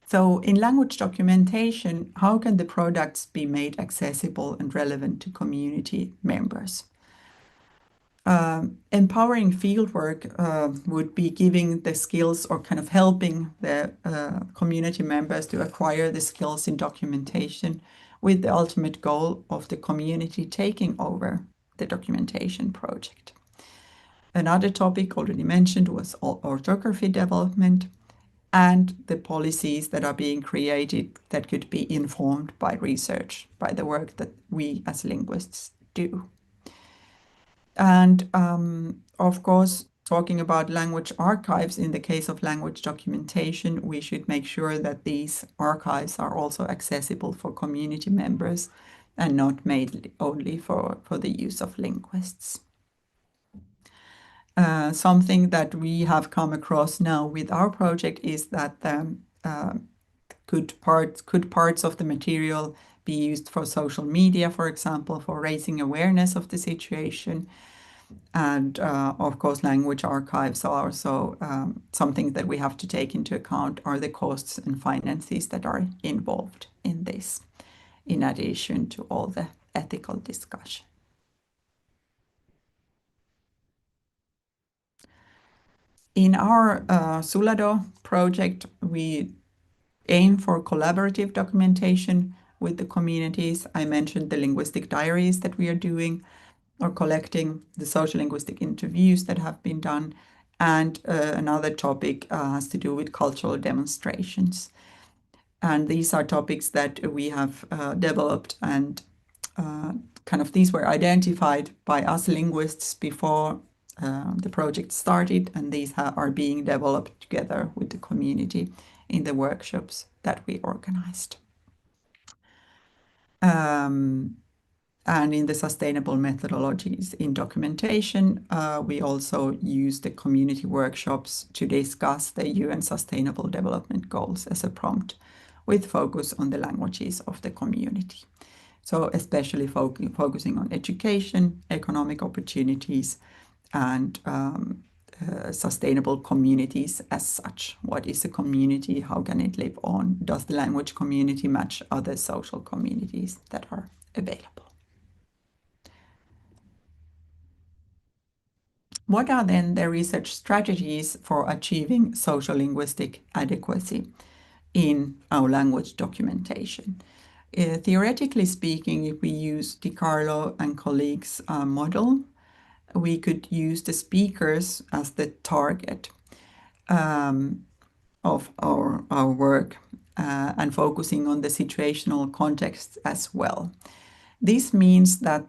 So in language documentation, how can the products be made accessible and relevant to community members? Empowering fieldwork would be giving the skills, or kind of helping the community members to acquire the skills in documentation, with the ultimate goal of the community taking over the documentation project. Another topic already mentioned was orthography development, and the policies that are being created that could be informed by research, by the work that we as linguists do. And of course, talking about language archives, in the case of language documentation, we should make sure that these archives are also accessible for community members and not made only for the use of linguists. Something that we have come across now with our project is that could parts of the material be used for social media, for example, for raising awareness of the situation. And of course, language archives are also something that we have to take into account, are the costs and finances that are involved in this, in addition to all the ethical discussion. In our Sulado project, we aim for collaborative documentation with the communities. I mentioned the linguistic diaries that we are doing, or collecting the sociolinguistic interviews that have been done, And another topic has to do with cultural demonstrations. And these are topics that we have developed, and kind of these were identified by us linguists before the project started, and these are being developed together with the community in the workshops that we organized. And in the sustainable methodologies in documentation, we also use the community workshops to discuss the UN Sustainable Development Goals as a prompt, with focus on the languages of the community. So especially focusing on education, economic opportunities, and sustainable communities as such. What is a community? How can it live on? Does the language community match other social communities that are available? What are then the research strategies for achieving sociolinguistic adequacy in our language documentation? Theoretically speaking, if we use DiCarlo and colleagues' model, we could use the speakers as the target of our work and focusing on the situational context as well. This means that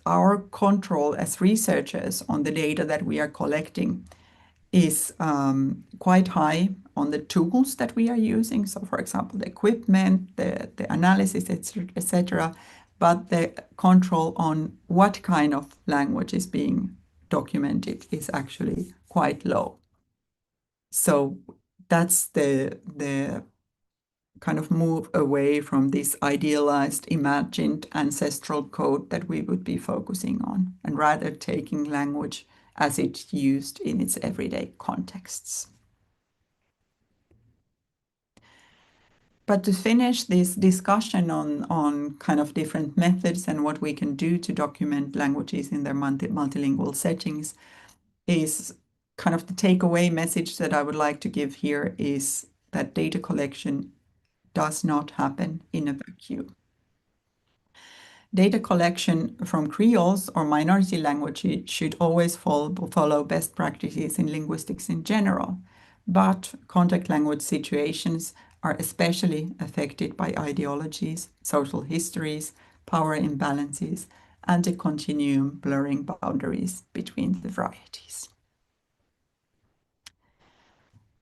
our control as researchers on the data that we are collecting is quite high on the tools that we are using. So, for example, the equipment, the analysis, etc. But the control on what kind of language is being documented is actually quite low. So that's the kind of move away from this idealized, imagined ancestral code that we would be focusing on, and rather taking language as it's used in its everyday contexts. But to finish this discussion on kind of different methods and what we can do to document languages in their multilingual settings, is kind of the takeaway message that I would like to give here is that data collection does not happen in a vacuum. Data collection from creoles or minority languages should always follow best practices in linguistics in general, but contact language situations are especially affected by ideologies, social histories, power imbalances, and a continuum blurring boundaries between the varieties.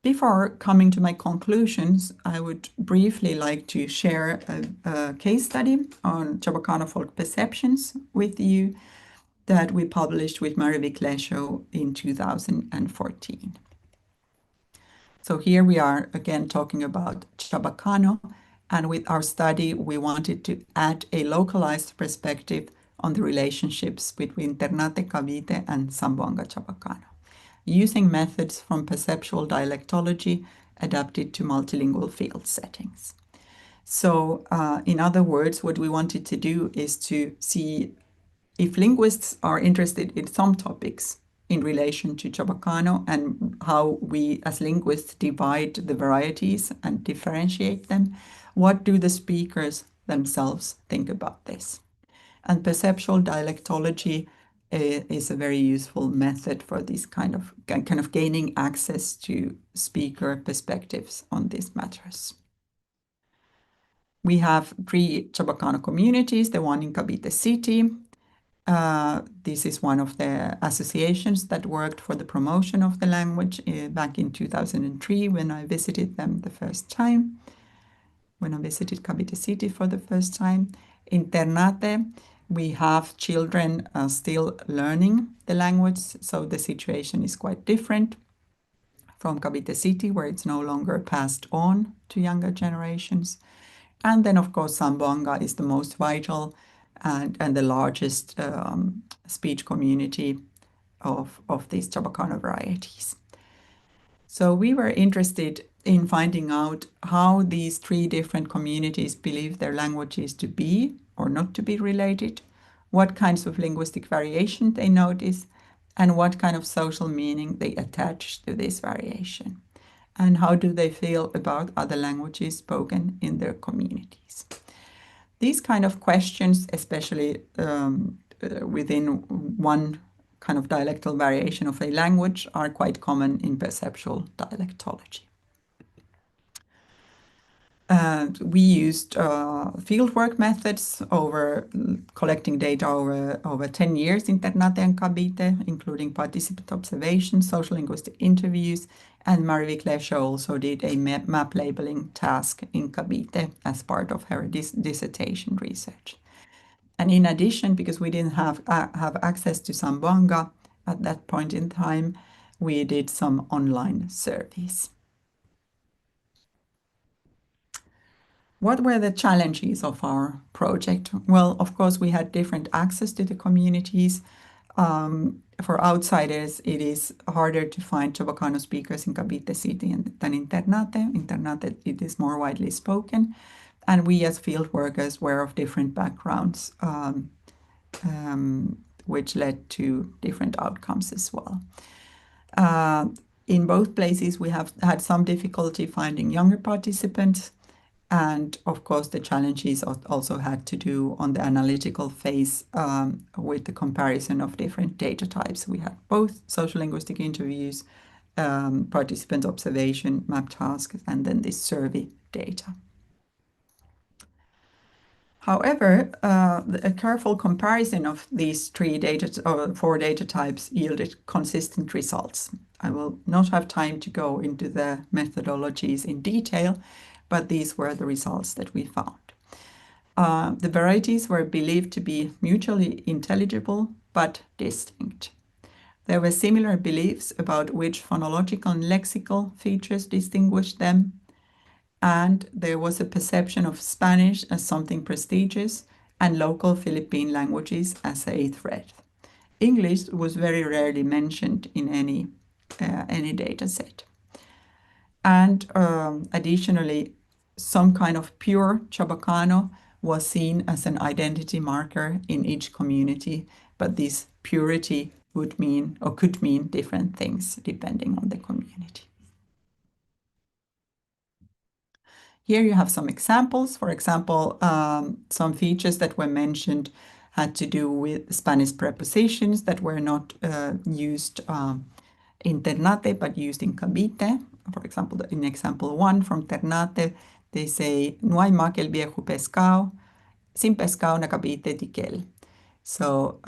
Before coming to my conclusions, I would briefly like to share a case study on Chabacano folk perceptions with you that we published with Marivik Lesho in 2014. So here we are again talking about Chabacano, and with our study, we wanted to add a localized perspective on the relationships between Ternate Cavite and Zamboanga Chabacano, using methods from perceptual dialectology adapted to multilingual field settings. So, in other words, what we wanted to do is to see if linguists are interested in some topics in relation to Chabacano and how we as linguists divide the varieties and differentiate them, what do the speakers themselves think about this? And perceptual dialectology is a very useful method for this kind of gaining access to speaker perspectives on these matters. We have 3 Chabacano communities, the one in Cavite City. This is one of the associations that worked for the promotion of the language back in 2003 when I visited them the first time, when I visited Cavite City for the first time. In Ternate, we have children still learning the language, so the situation is quite different from Cavite City, where it's no longer passed on to younger generations. And then, of course, Zamboanga is the most vital and the largest speech community of these Chabacano varieties. So we were interested in finding out how these 3 different communities believe their languages to be or not to be related, what kinds of linguistic variation they notice, and what kind of social meaning they attach to this variation, and how do they feel about other languages spoken in their communities. These kind of questions, especially within one kind of dialectal variation of a language are quite common in perceptual dialectology. We used fieldwork methods over collecting data over 10 years in Ternate and Cavite, including participant observations, social linguistic interviews, and Marie-Vicleche also did a map labeling task in Cavite as part of her dissertation research. And in addition, because we didn't have access to Zamboanga at that point in time, we did some online surveys. What were the challenges of our project? Well, of course, we had different access to the communities. For outsiders, it is harder to find Chabacano speakers in Cavite City than in Ternate. In Ternate, it is more widely spoken. And we as field workers were of different backgrounds, which led to different outcomes as well. In both places, we have had some difficulty finding younger participants. And of course, the challenges also had to do on the analytical phase with the comparison of different data types. We had both social linguistic interviews, participant observation, map tasks, and then this survey data. However, a careful comparison of these four data types yielded consistent results. I will not have time to go into the methodologies in detail, but these were the results that we found. The varieties were believed to be mutually intelligible but distinct. There were similar beliefs about which phonological and lexical features distinguished them, and there was a perception of Spanish as something prestigious and local Philippine languages as a threat. English was very rarely mentioned in any data set. And additionally, some kind of pure Chabacano was seen as an identity marker in each community, but this purity would mean or could mean different things depending on the community. Here you have some examples. For example, some features that were mentioned had to do with Spanish prepositions that were not used in Ternate, but used in Cavite. For example, in example 1 from Ternate, they say, no hay más que el viejo pescado, sin pescado na Cavite tiquel. So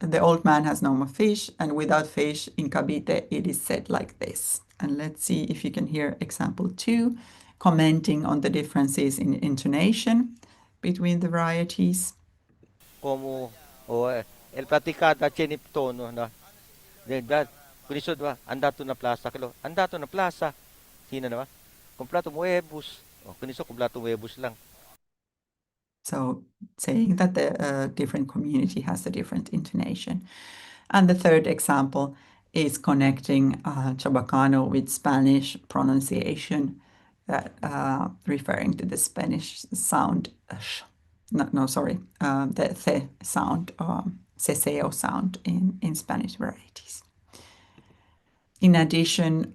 the old man has no more fish, and without fish in Cavite, it is said like this. And let's see if you can hear example 2, commenting on the differences in intonation between the varieties. Como el platicada cheniptono na verdad kunisod ba andato na plaza kilo andato na plaza hina na ba completo huevos o kuniso completo huevos lang. So saying that the different community has a different intonation. And the third example is connecting Chabacano with Spanish pronunciation, referring to the Spanish sound, the th sound, ceseo sound in Spanish varieties. In addition,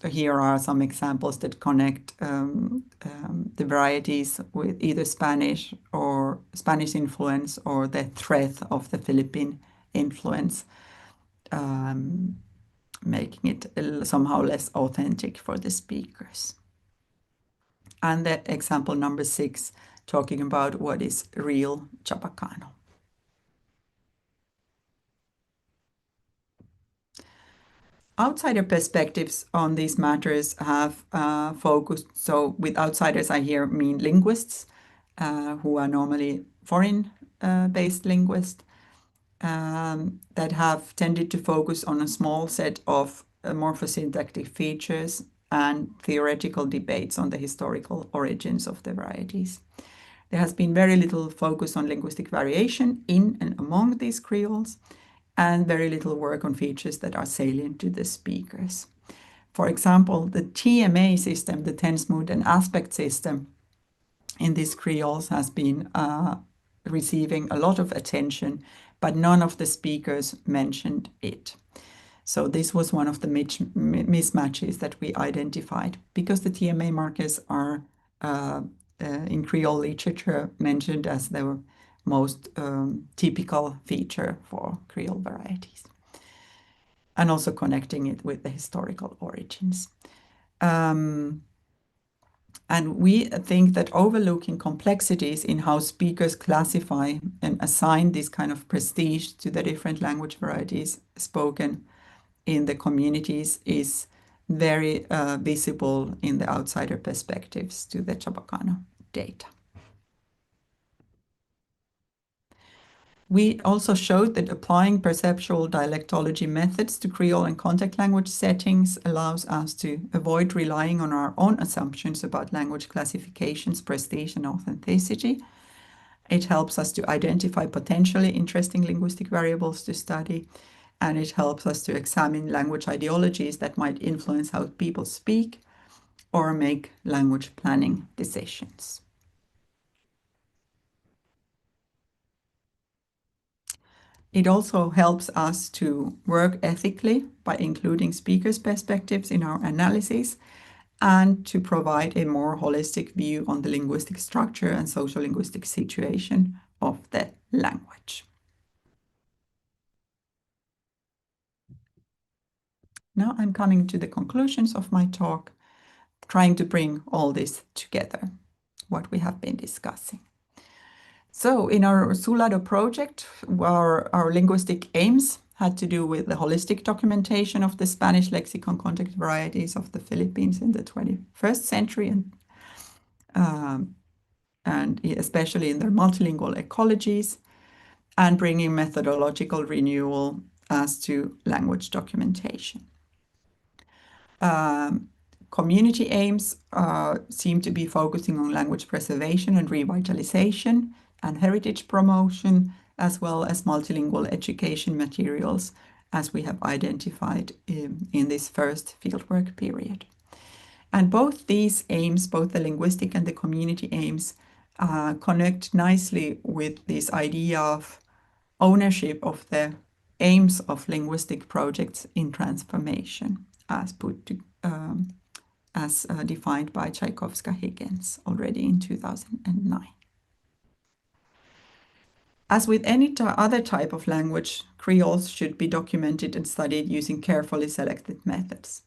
here are some examples that connect the varieties with either Spanish or Spanish influence or the threat of the Philippine influence, making it somehow less authentic for the speakers. And the example number 6, talking about what is real Chabacano. Outsider perspectives on these matters have focused. So with outsiders, I here mean linguists who are normally foreign-based linguists that have tended to focus on a small set of morphosyntactic features and theoretical debates on the historical origins of the varieties. There has been very little focus on linguistic variation in and among these creoles, and very little work on features that are salient to the speakers. For example, the TMA system, the tense, mood, and aspect system in these creoles has been receiving a lot of attention, but none of the speakers mentioned it. So this was one of the mismatches that we identified, because the TMA markers are in Creole literature mentioned as most typical feature for Creole varieties, and also connecting it with the historical origins. And we think that overlooking complexities in how speakers classify and assign this kind of prestige to the different language varieties spoken in the communities is very visible in the outsider perspectives to the Chabacano data. We also showed that applying perceptual dialectology methods to Creole and contact language settings allows us to avoid relying on our own assumptions about language classifications, prestige, and authenticity. It helps us to identify potentially interesting linguistic variables to study, and it helps us to examine language ideologies that might influence how people speak or make language planning decisions. It also helps us to work ethically by including speakers' perspectives in our analysis and to provide a more holistic view on the linguistic structure and sociolinguistic situation of the language. Now I'm coming to the conclusions of my talk, trying to bring all this together, what we have been discussing. So in our Sulado project, our linguistic aims had to do with the holistic documentation of the Spanish lexicon contact varieties of the Philippines in the 21st century, and especially in their multilingual ecologies, and bringing methodological renewal as to language documentation. Community aims seem to be focusing on language preservation and revitalization and heritage promotion, as well as multilingual education materials, as we have identified in this first fieldwork period. And both these aims, both the linguistic and the community aims, connect nicely with this idea of ownership of the aims of linguistic projects in transformation, as defined by Tchaikovsky-Higgins already in 2009. As with any other type of language, creoles should be documented and studied using carefully selected methods.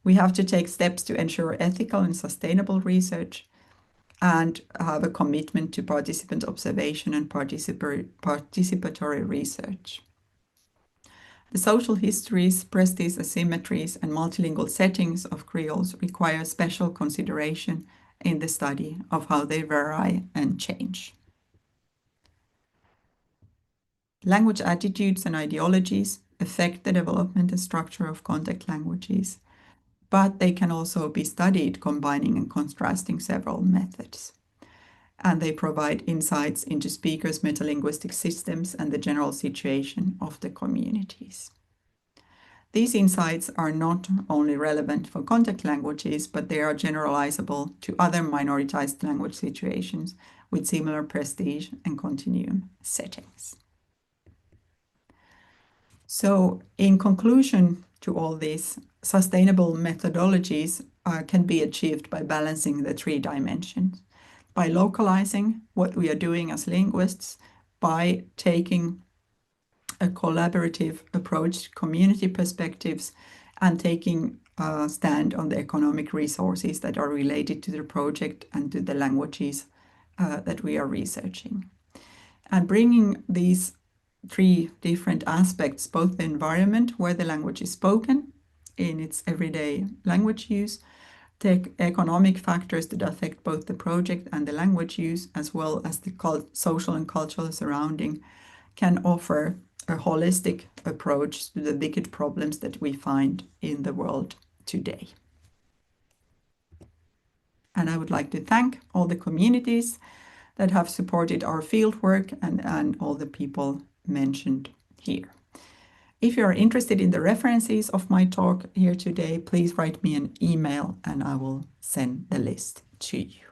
We have to take steps to ensure ethical and sustainable research and have a commitment to participant observation and participatory research. The social histories, prestige asymmetries, and multilingual settings of creoles require special consideration in the study of how they vary and change. Language attitudes and ideologies affect the development and structure of contact languages, but they can also be studied combining and contrasting several methods. And they provide insights into speakers' metalinguistic systems and the general situation of the communities. These insights are not only relevant for contact languages, but they are generalizable to other minoritized language situations with similar prestige and continuum settings. So, in conclusion to all this, sustainable methodologies can be achieved by balancing the three dimensions, by localizing what we are doing as linguists, by taking a collaborative approach to community perspectives, and taking a stand on the economic resources that are related to the project and to the languages that we are researching. And bringing these three different aspects, both the environment where the language is spoken in its everyday language use, the economic factors that affect both the project and the language use, as well as the social and cultural surrounding, can offer a holistic approach to the wicked problems that we find in the world today. And I would like to thank all the communities that have supported our fieldwork and all the people mentioned here. If you are interested in the references of my talk here today, please write me an email and I will send the list to you.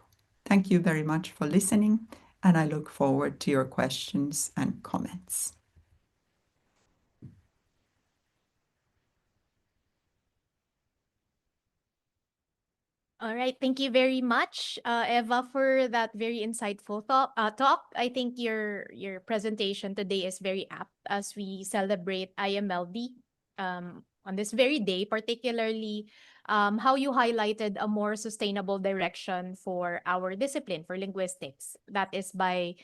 Thank you very much for listening, and I look forward to your questions and comments. All right. Thank you very much, Eva, for that very insightful talk. I think your presentation today is very apt as we celebrate IMLD on this very day, particularly how you highlighted a more sustainable direction for our discipline, for linguistics. That is by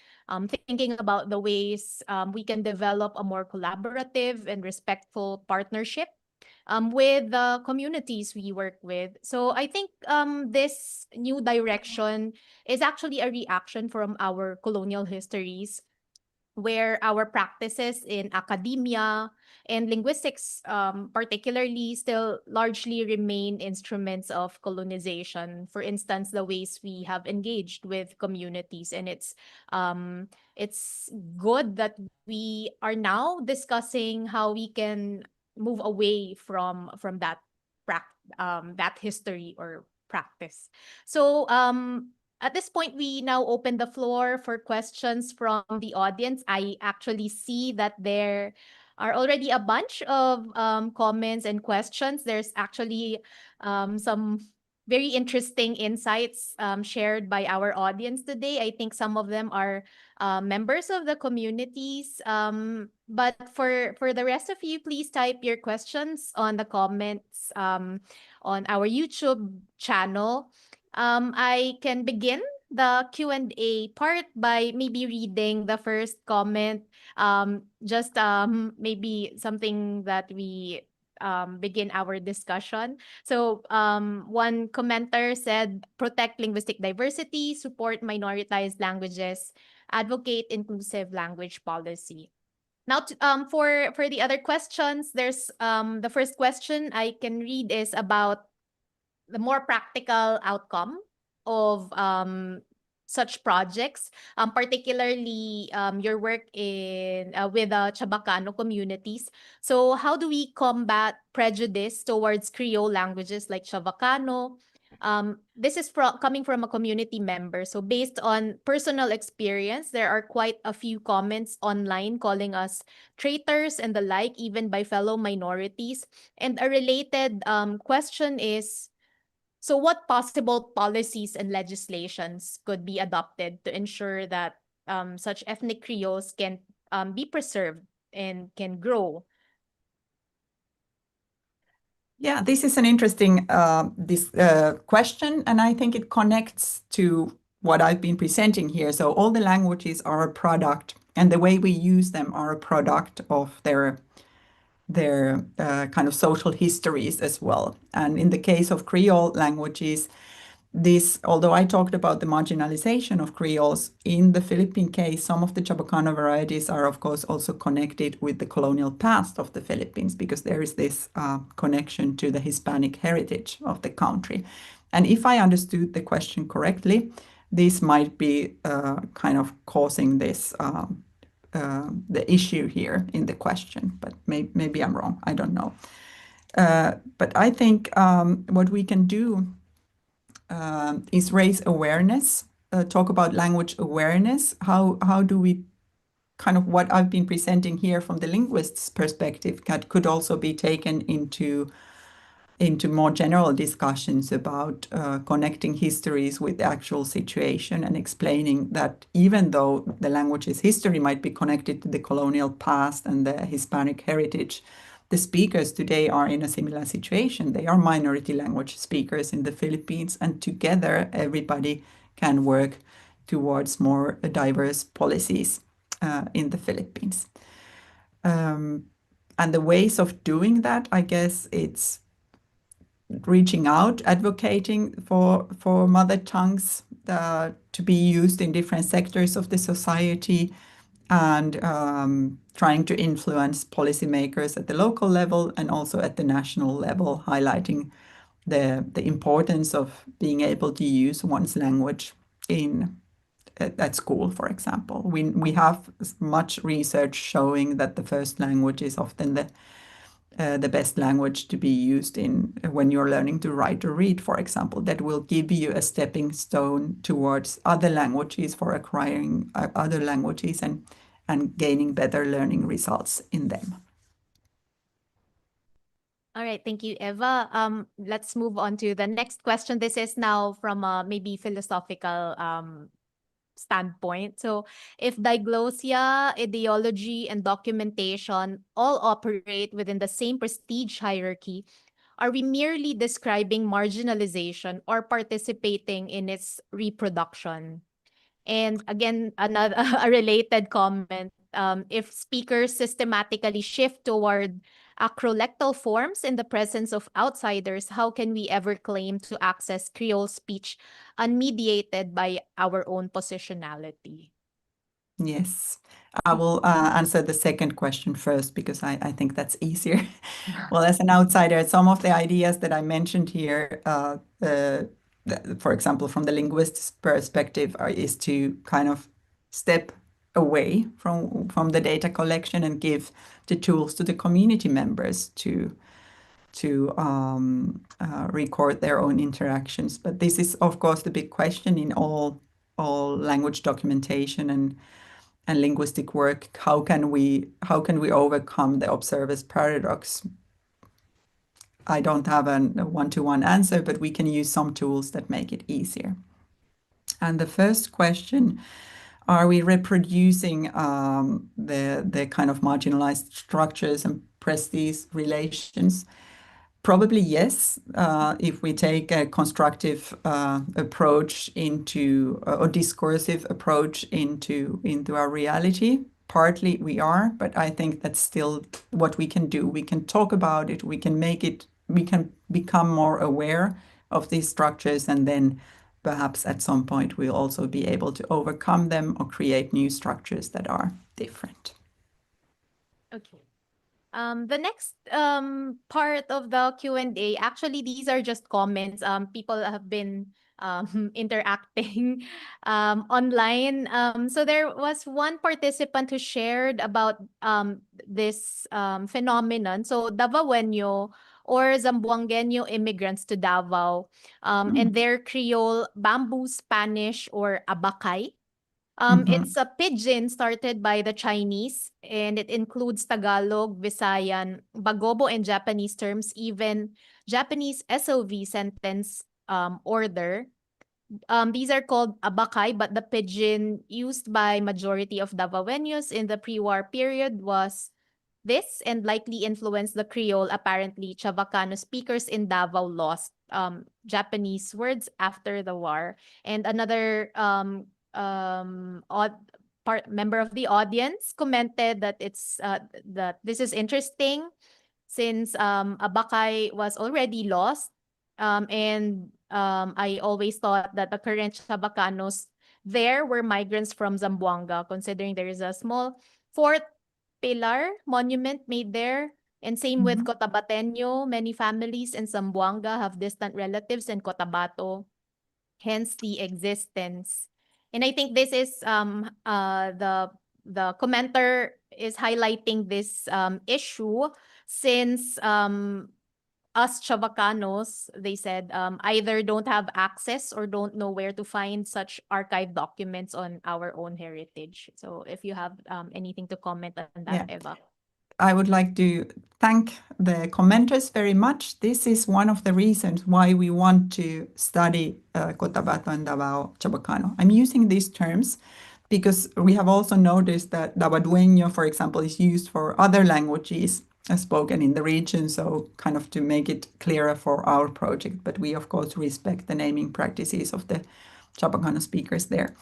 thinking about the ways we can develop a more collaborative and respectful partnership with the communities we work with. So I think this new direction is actually a reaction from our colonial histories where our practices in academia and linguistics, particularly, still largely remain instruments of colonization. For instance, the ways we have engaged with communities, and it's good that we are now discussing how we can move away from that history or practice. So at this point, we now open the floor for questions from the audience. I actually see that there are already a bunch of comments and questions. There's actually some very interesting insights shared by our audience today. I think some of them are members of the communities. But for the rest of you, please type your questions on the comments on our YouTube channel. I can begin the Q&A part by maybe reading the first comment. Just maybe something that we begin our discussion. So one commenter said, protect linguistic diversity, support minoritized languages, advocate inclusive language policy. Now, for the other questions, there's the first question I can read is about the more practical outcome of such projects, particularly your work in with the Chabacano communities. So how do we combat prejudice towards Creole languages like Chabacano? This is coming from a community member. So based on personal experience, there are quite a few comments online calling us traitors and the like, even by fellow minorities. And a related question is, so what possible policies and legislations could be adopted to ensure that such ethnic Creoles can be preserved and can grow? Yeah, this is an interesting question, and I think it connects to what I've been presenting here. So all the languages are a product, and the way we use them are a product of their kind of social histories as well. And in the case of Creole languages, this, although I talked about the marginalization of Creoles, in the Philippine case, some of the Chabacano varieties are, of course, also connected with the colonial past of the Philippines, because there is this connection to the Hispanic heritage of the country. And if I understood the question correctly, this might be kind of causing this the issue here in the question, but maybe I'm wrong. I don't know. But I think what we can do is raise awareness, talk about language awareness. How do we kind of what I've been presenting here from the linguist's perspective could also be taken into more general discussions about connecting histories with the actual situation and explaining that even though the language's history might be connected to the colonial past and the Hispanic heritage, the speakers today are in a similar situation. They are minority language speakers in the Philippines, and together everybody can work towards more diverse policies in the Philippines. And the ways of doing that, I guess it's reaching out, advocating for mother tongues to be used in different sectors of the society, and trying to influence policymakers at the local level and also at the national level, highlighting the importance of being able to use one's language at school, for example. We have much research showing that the first language is often the best language to be used in when you're learning to write or read, for example. That will give you a stepping stone towards other languages, for acquiring other languages and gaining better learning results in them. All right, thank you, Eva. Let's move on to the next question. This is now from a maybe philosophical standpoint. So, if diglossia, ideology, and documentation all operate within the same prestige hierarchy, are we merely describing marginalization or participating in its reproduction? And again, another a related comment. If speakers systematically shift toward acrolectal forms in the presence of outsiders, how can we ever claim to access Creole speech unmediated by our own positionality? Yes, I will answer the second question first because I think that's easier. Well, as an outsider, some of the ideas that I mentioned here, for example, from the linguistics perspective, is to kind of step away from the data collection and give the tools to the community members to record their own interactions. But this is, of course, the big question in all language documentation and linguistic work. How can we overcome the observer's paradox? I don't have a one-to-one answer, but we can use some tools that make it easier. And the first question, are we reproducing the kind of marginalized structures and prestige relations? Probably yes, if we take a constructive approach into or discursive approach into our reality. Partly we are, but I think that's still what we can do. We can talk about it, we can become more aware of these structures, and then perhaps at some point we'll also be able to overcome them or create new structures that are different. Okay. The next part of the Q&A, actually, these are just comments. People have been interacting online. So there was one participant who shared about this phenomenon. So Davaoenyo or Zamboangueño immigrants to Davao and their Creole bamboo Spanish or abakay. It's a pidgin started by the Chinese, and it includes Tagalog, Visayan, Bagobo, and Japanese terms, even Japanese SOV sentence order. These are called abakay, but the pidgin used by majority of Davaoenos in the pre-war period was this, and likely influenced the Creole. Apparently, Chabacano speakers in Davao lost Japanese words after the war. And another member of the audience commented that that this is interesting since abakay was already lost, and I always thought that the current Chabacanos there were migrants from Zamboanga, considering there is a small fourth pillar monument made there. And same with Cotabateño, many families in Zamboanga have distant relatives in Cotabato, hence the existence. And I think this is the commenter is highlighting this issue since us Chavacanos, they said, either don't have access or don't know where to find such archive documents on our own heritage. So if you have anything to comment on that, Yeah. Eva. I would like to thank the commenters very much. This is one of the reasons why we want to study Cotabato and Davao Chabacano. I'm using these terms because we have also noticed that Davadueño, for example, is used for other languages spoken in the region, so kind of to make it clearer for our project. But we, of course, respect the naming practices of the Chabacano speakers there.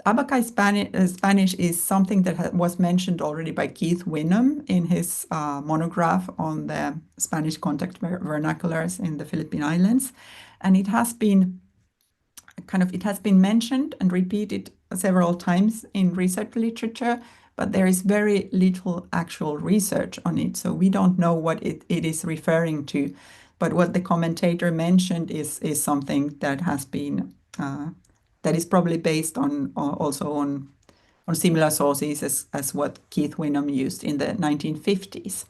Abacay Spanish is something that was mentioned already by Keith Winham in his monograph on the Spanish contact vernaculars in the Philippine Islands. And it has been mentioned and repeated several times in research literature, but there is very little actual research on it. So we don't know what it is referring to. But what the commentator mentioned is something that has been that is probably based on also on similar sources as what Keith Winham used in the 1950s.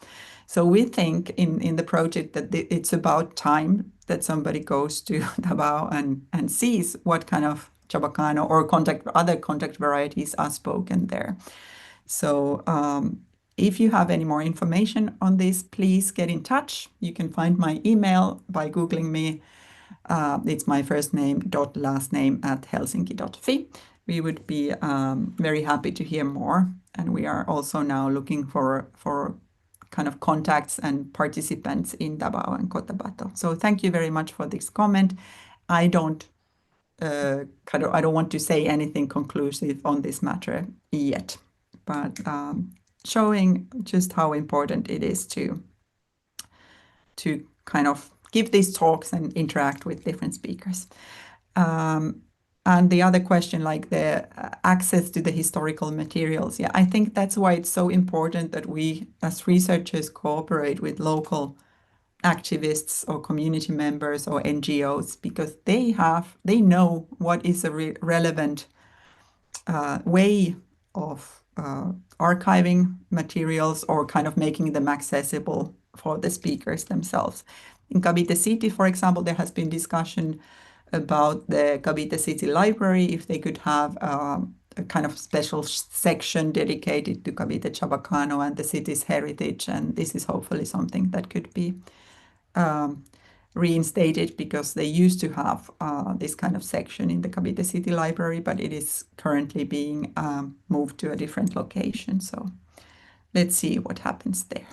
So we think in the project that it's about time that somebody goes to Davao and sees what kind of Chabacano or other contact varieties are spoken there. So If you have any more information on this, please get in touch. You can find my email by Googling me. It's my first name dot last name at helsinki.fi. We would be very happy to hear more. And we are also now looking for kind of contacts and participants in Davao and Cotabato. So thank you very much for this comment. I don't I don't want to say anything conclusive on this matter yet, but showing just how important it is to kind of give these talks and interact with different speakers. And the other question, like the access to the historical materials, yeah, I think that's why it's so important that we as researchers cooperate with local activists or community members or NGOs, because they know what is a relevant way of archiving materials or kind of making them accessible for the speakers themselves. In Cavite City, for example, there has been discussion about the Cavite City Library, if they could have a kind of special section dedicated to Cavite Chabacano and the city's heritage. And this is hopefully something that could be reinstated, because they used to have this kind of section in the Cavite City Library, but it is currently being moved to a different location. So let's see what happens there.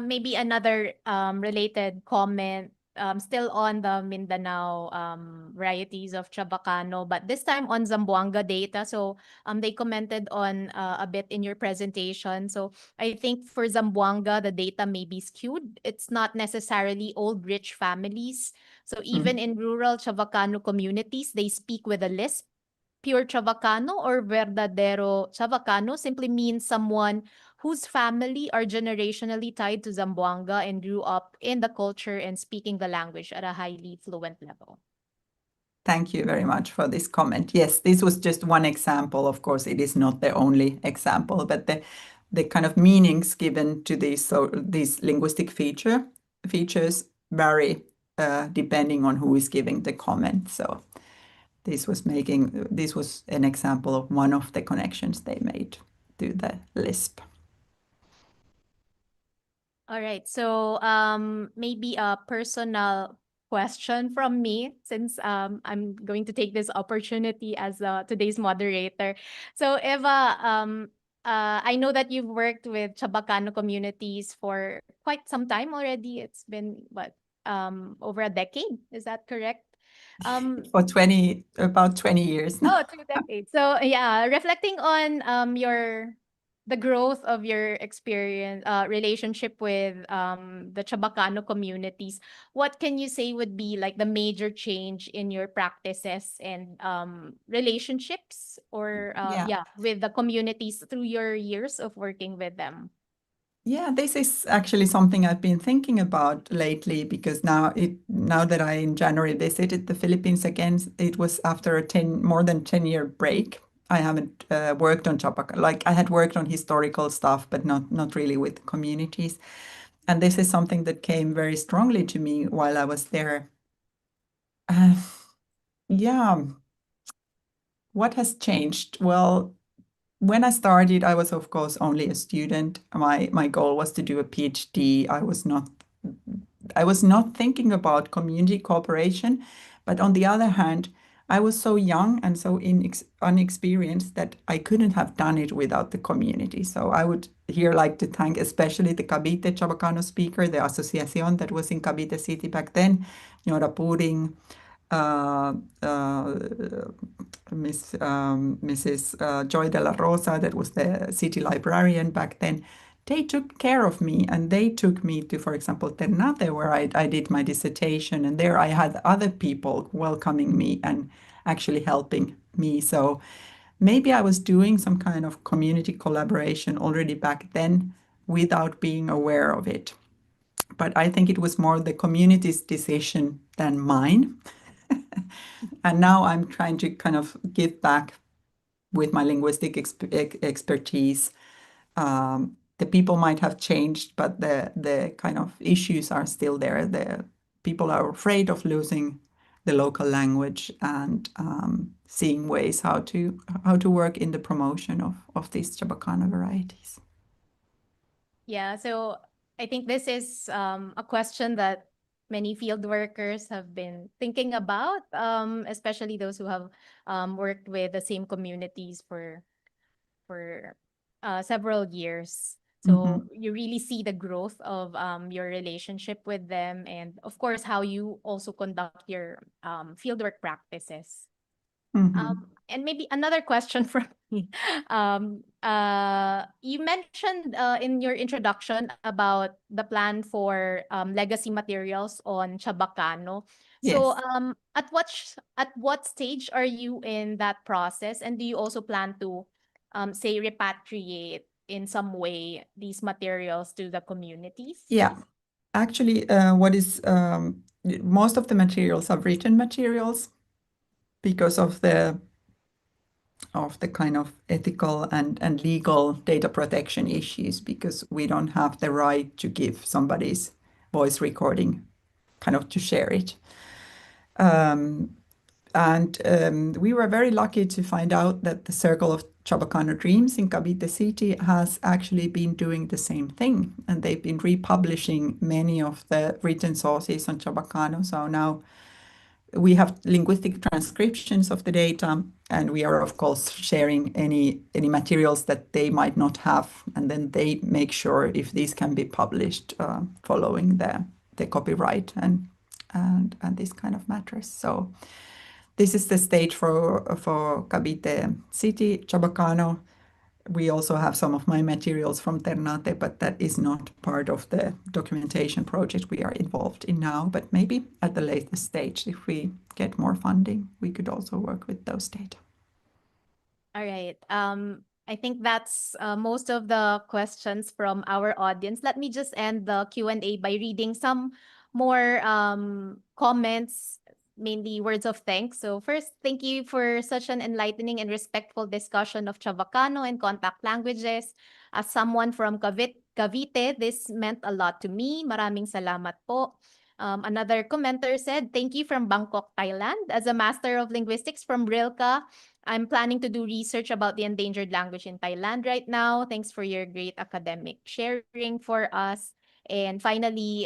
Maybe another related comment, still on the Mindanao varieties of Chabacano, but this time on Zamboanga data. So they commented on a bit in your presentation. So I think for Zamboanga, the data may be skewed. It's not necessarily old rich families. So even in rural Chabacano communities, they speak with a lisp. Pure Chavacano or verdadero Chavacano simply means someone whose family are generationally tied to Zamboanga and grew up in the culture and speaking the language at a highly fluent level. Thank you very much for this comment. Yes, this was just one example. Of course, it is not the only example, but the kind of meanings given to these linguistic features vary depending on who is giving the comment. So this was an example of one of the connections they made to the Lisp. All right. So maybe a personal question from me, since I'm going to take this opportunity as today's moderator. So Eva, I know that you've worked with Chabacano communities for quite some time already. It's been what, over a decade, is that correct? For about 20 years now. Oh, 2 decades. So yeah, reflecting on the growth of your experience, relationship with the Chabacano communities, what can you say would be like the major change in your practices and relationships, or Yeah. yeah, with the communities through your years of working with them? Yeah, this is actually something I've been thinking about lately, because now that I in January visited the Philippines again, it was after a more than 10-year break. I haven't worked on Chapaca. Like, I had worked on historical stuff, but not really with communities. And this is something that came very strongly to me while I was there. Uh, yeah, what has changed? Well, when I started, I was, of course, only a student. My goal was to do a PhD. I was not thinking about community cooperation, but on the other hand, I was so young and so unexperienced that I couldn't have done it without the community. So I would here like to thank especially the Cavite Chabacano speaker, the association that was in Cavite City back then, Nyora Puring, uh, uh, Mrs. Joy de la Rosa, that was the city librarian back then. They took care of me, and they took me to, for example, Ternate, where I did my dissertation, and there I had other people welcoming me and actually helping me. So maybe I was doing some kind of community collaboration already back then without being aware of it. But I think it was more the community's decision than mine. And now I'm trying to kind of give back with my linguistic expertise. The people might have changed, but the kind of issues are still there. The people are afraid of losing the local language and seeing ways how to work in the promotion of these Chabacano varieties. Yeah, so I think this is a question that many field workers have been thinking about, especially those who have worked with the same communities for several years. So Mm-hmm. you really see the growth of your relationship with them, and of course, how you also conduct your fieldwork practices. Mm-hmm. And maybe another question from me. You mentioned in your introduction about the plan for legacy materials on Chabacano. So, Yes. at what stage are you in that process, and do you also plan to, say, repatriate in some way these materials to the communities? Yeah. Actually, what is most of the materials are written materials because of the kind of ethical and legal data protection issues, because we don't have the right to give somebody's voice recording, kind of to share it. And we were very lucky to find out that the Circle of Chabacano Dreams in Cavite City has actually been doing the same thing. And they've been republishing many of the written sources on Chabacano. So now we have linguistic transcriptions of the data, and we are, of course, sharing any materials that they might not have. And then they make sure if these can be published following the copyright and this kind of matters. So this is the stage for Cavite City, Chabacano. We also have some of my materials from Ternate, but that is not part of the documentation project we are involved in now. But maybe at the later stage, if we get more funding, we could also work with those data. All right. I think that's most of the questions from our audience. Let me just end the Q&A by reading some more comments, mainly words of thanks. So first, thank you for such an enlightening and respectful discussion of Chavacano and contact languages. As someone from Cavite, this meant a lot to me. Maraming salamat po. Another commenter said, thank you from Bangkok, Thailand. As a Master of Linguistics from Rilka, I'm planning to do research about the endangered language in Thailand right now. Thanks for your great academic sharing for us. And finally,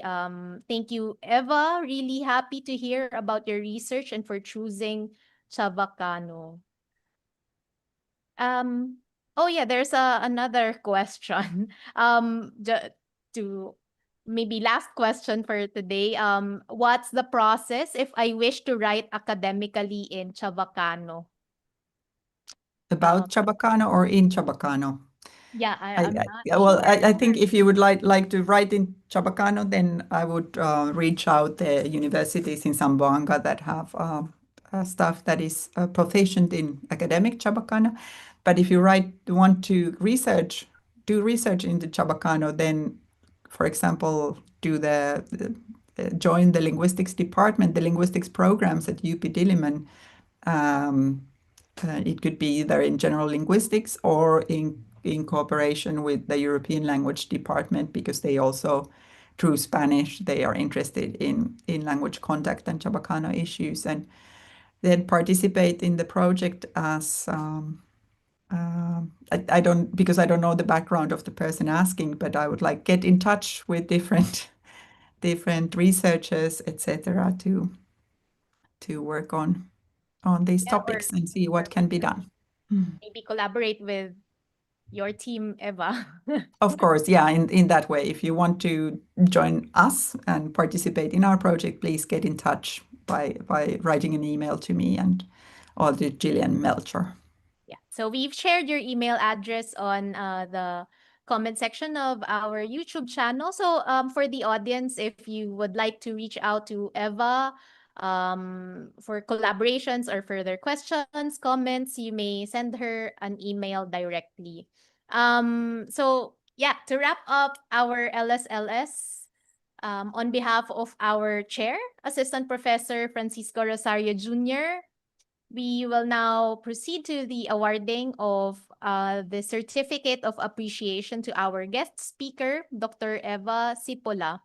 thank you, Eva. Really happy to hear about your research and for choosing Chavacano. Um, oh yeah, there's another question. To maybe last question for today. What's the process if I wish to write academically in Chavacano? About Chabacano or in Chabacano? Yeah, I'm not Well, sure. I think if you would like to write in Chabacano, then I would reach out the universities in Zamboanga that have staff that is proficient in academic Chabacano. But if you want to do research into Chabacano, then, for example, join the linguistics department, the linguistics programs at UP Diliman. It could be either in general linguistics or in cooperation with the European language department, because they also, through Spanish, they are interested in language contact and Chabacano issues, and then participate in the project as I don't, because I don't know the background of the person asking, but I would like get in touch with different different researchers, etc., to work on these Yeah, or topics and see what can be done. maybe collaborate with your team, Eva. Of course, yeah, in that way. If you want to join us and participate in our project, please get in touch by writing an email to me and or to Gillian Melcher. Yeah. So we've shared your email address on the comment section of our YouTube channel. So for the audience, if you would like to reach out to Eva for collaborations or further questions, comments, you may send her an email directly. So yeah, to wrap up our LSLS, on behalf of our chair, Assistant Professor Francisco Rosario Jr., we will now proceed to the awarding of the Certificate of Appreciation to our guest speaker, Dr. Eeva Sippola.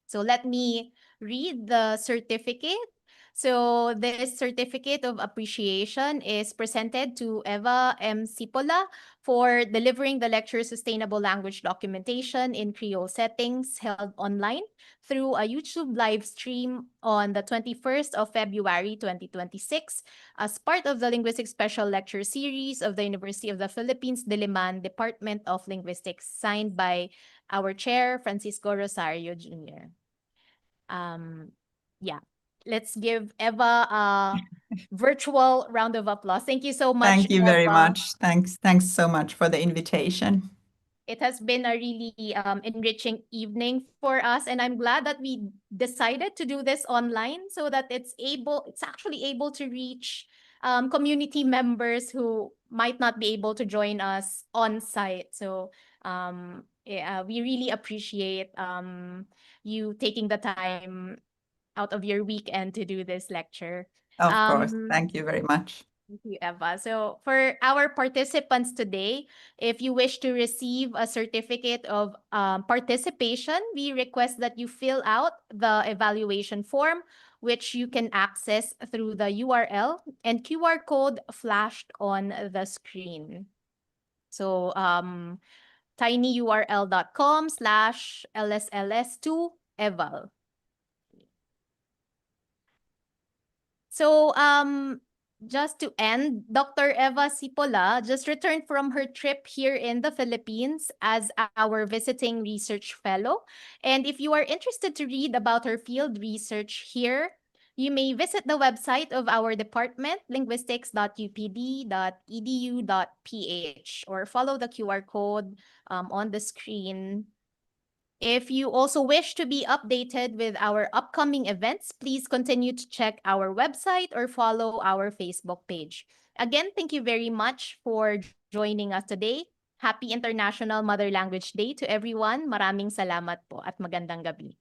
So let me read the certificate. So this certificate of appreciation is presented to Eeva M. Sippola for delivering the lecture Sustainable Language Documentation in Creole Settings, held online through a YouTube live stream on the 21st of February 2026 as part of the Linguistics Special Lecture Series of the University of the Philippines Diliman Department of Linguistics, signed by our chair, Francisco Rosario Jr. Yeah, let's give Eeva a virtual round of applause. Thank you so much, Thank you very Eeva. much. Thanks so much for the invitation. It has been a really enriching evening for us, and I'm glad that we decided to do this online so that it's actually able to reach community members who might not be able to join us on site. So yeah, we really appreciate you taking the time out of your weekend to do this lecture. Of course. Um, Thank you very much. Thank you, Eva. So for our participants today, if you wish to receive a certificate of participation, we request that you fill out the evaluation form, which you can access through the URL and QR code flashed on the screen. So tinyurl.com/LSLS2eval. So, just to end, Dr. Eeva Sippola just returned from her trip here in the Philippines as our visiting research fellow. And if you are interested to read about her field research here, you may visit the website of our department, linguistics.upd.edu.ph, or follow the QR code on the screen. If you also wish to be updated with our upcoming events, please continue to check our website or follow our Facebook page. Again, thank you very much for joining us today. Happy International Mother Language Day to everyone. Maraming salamat po at magandang gabi.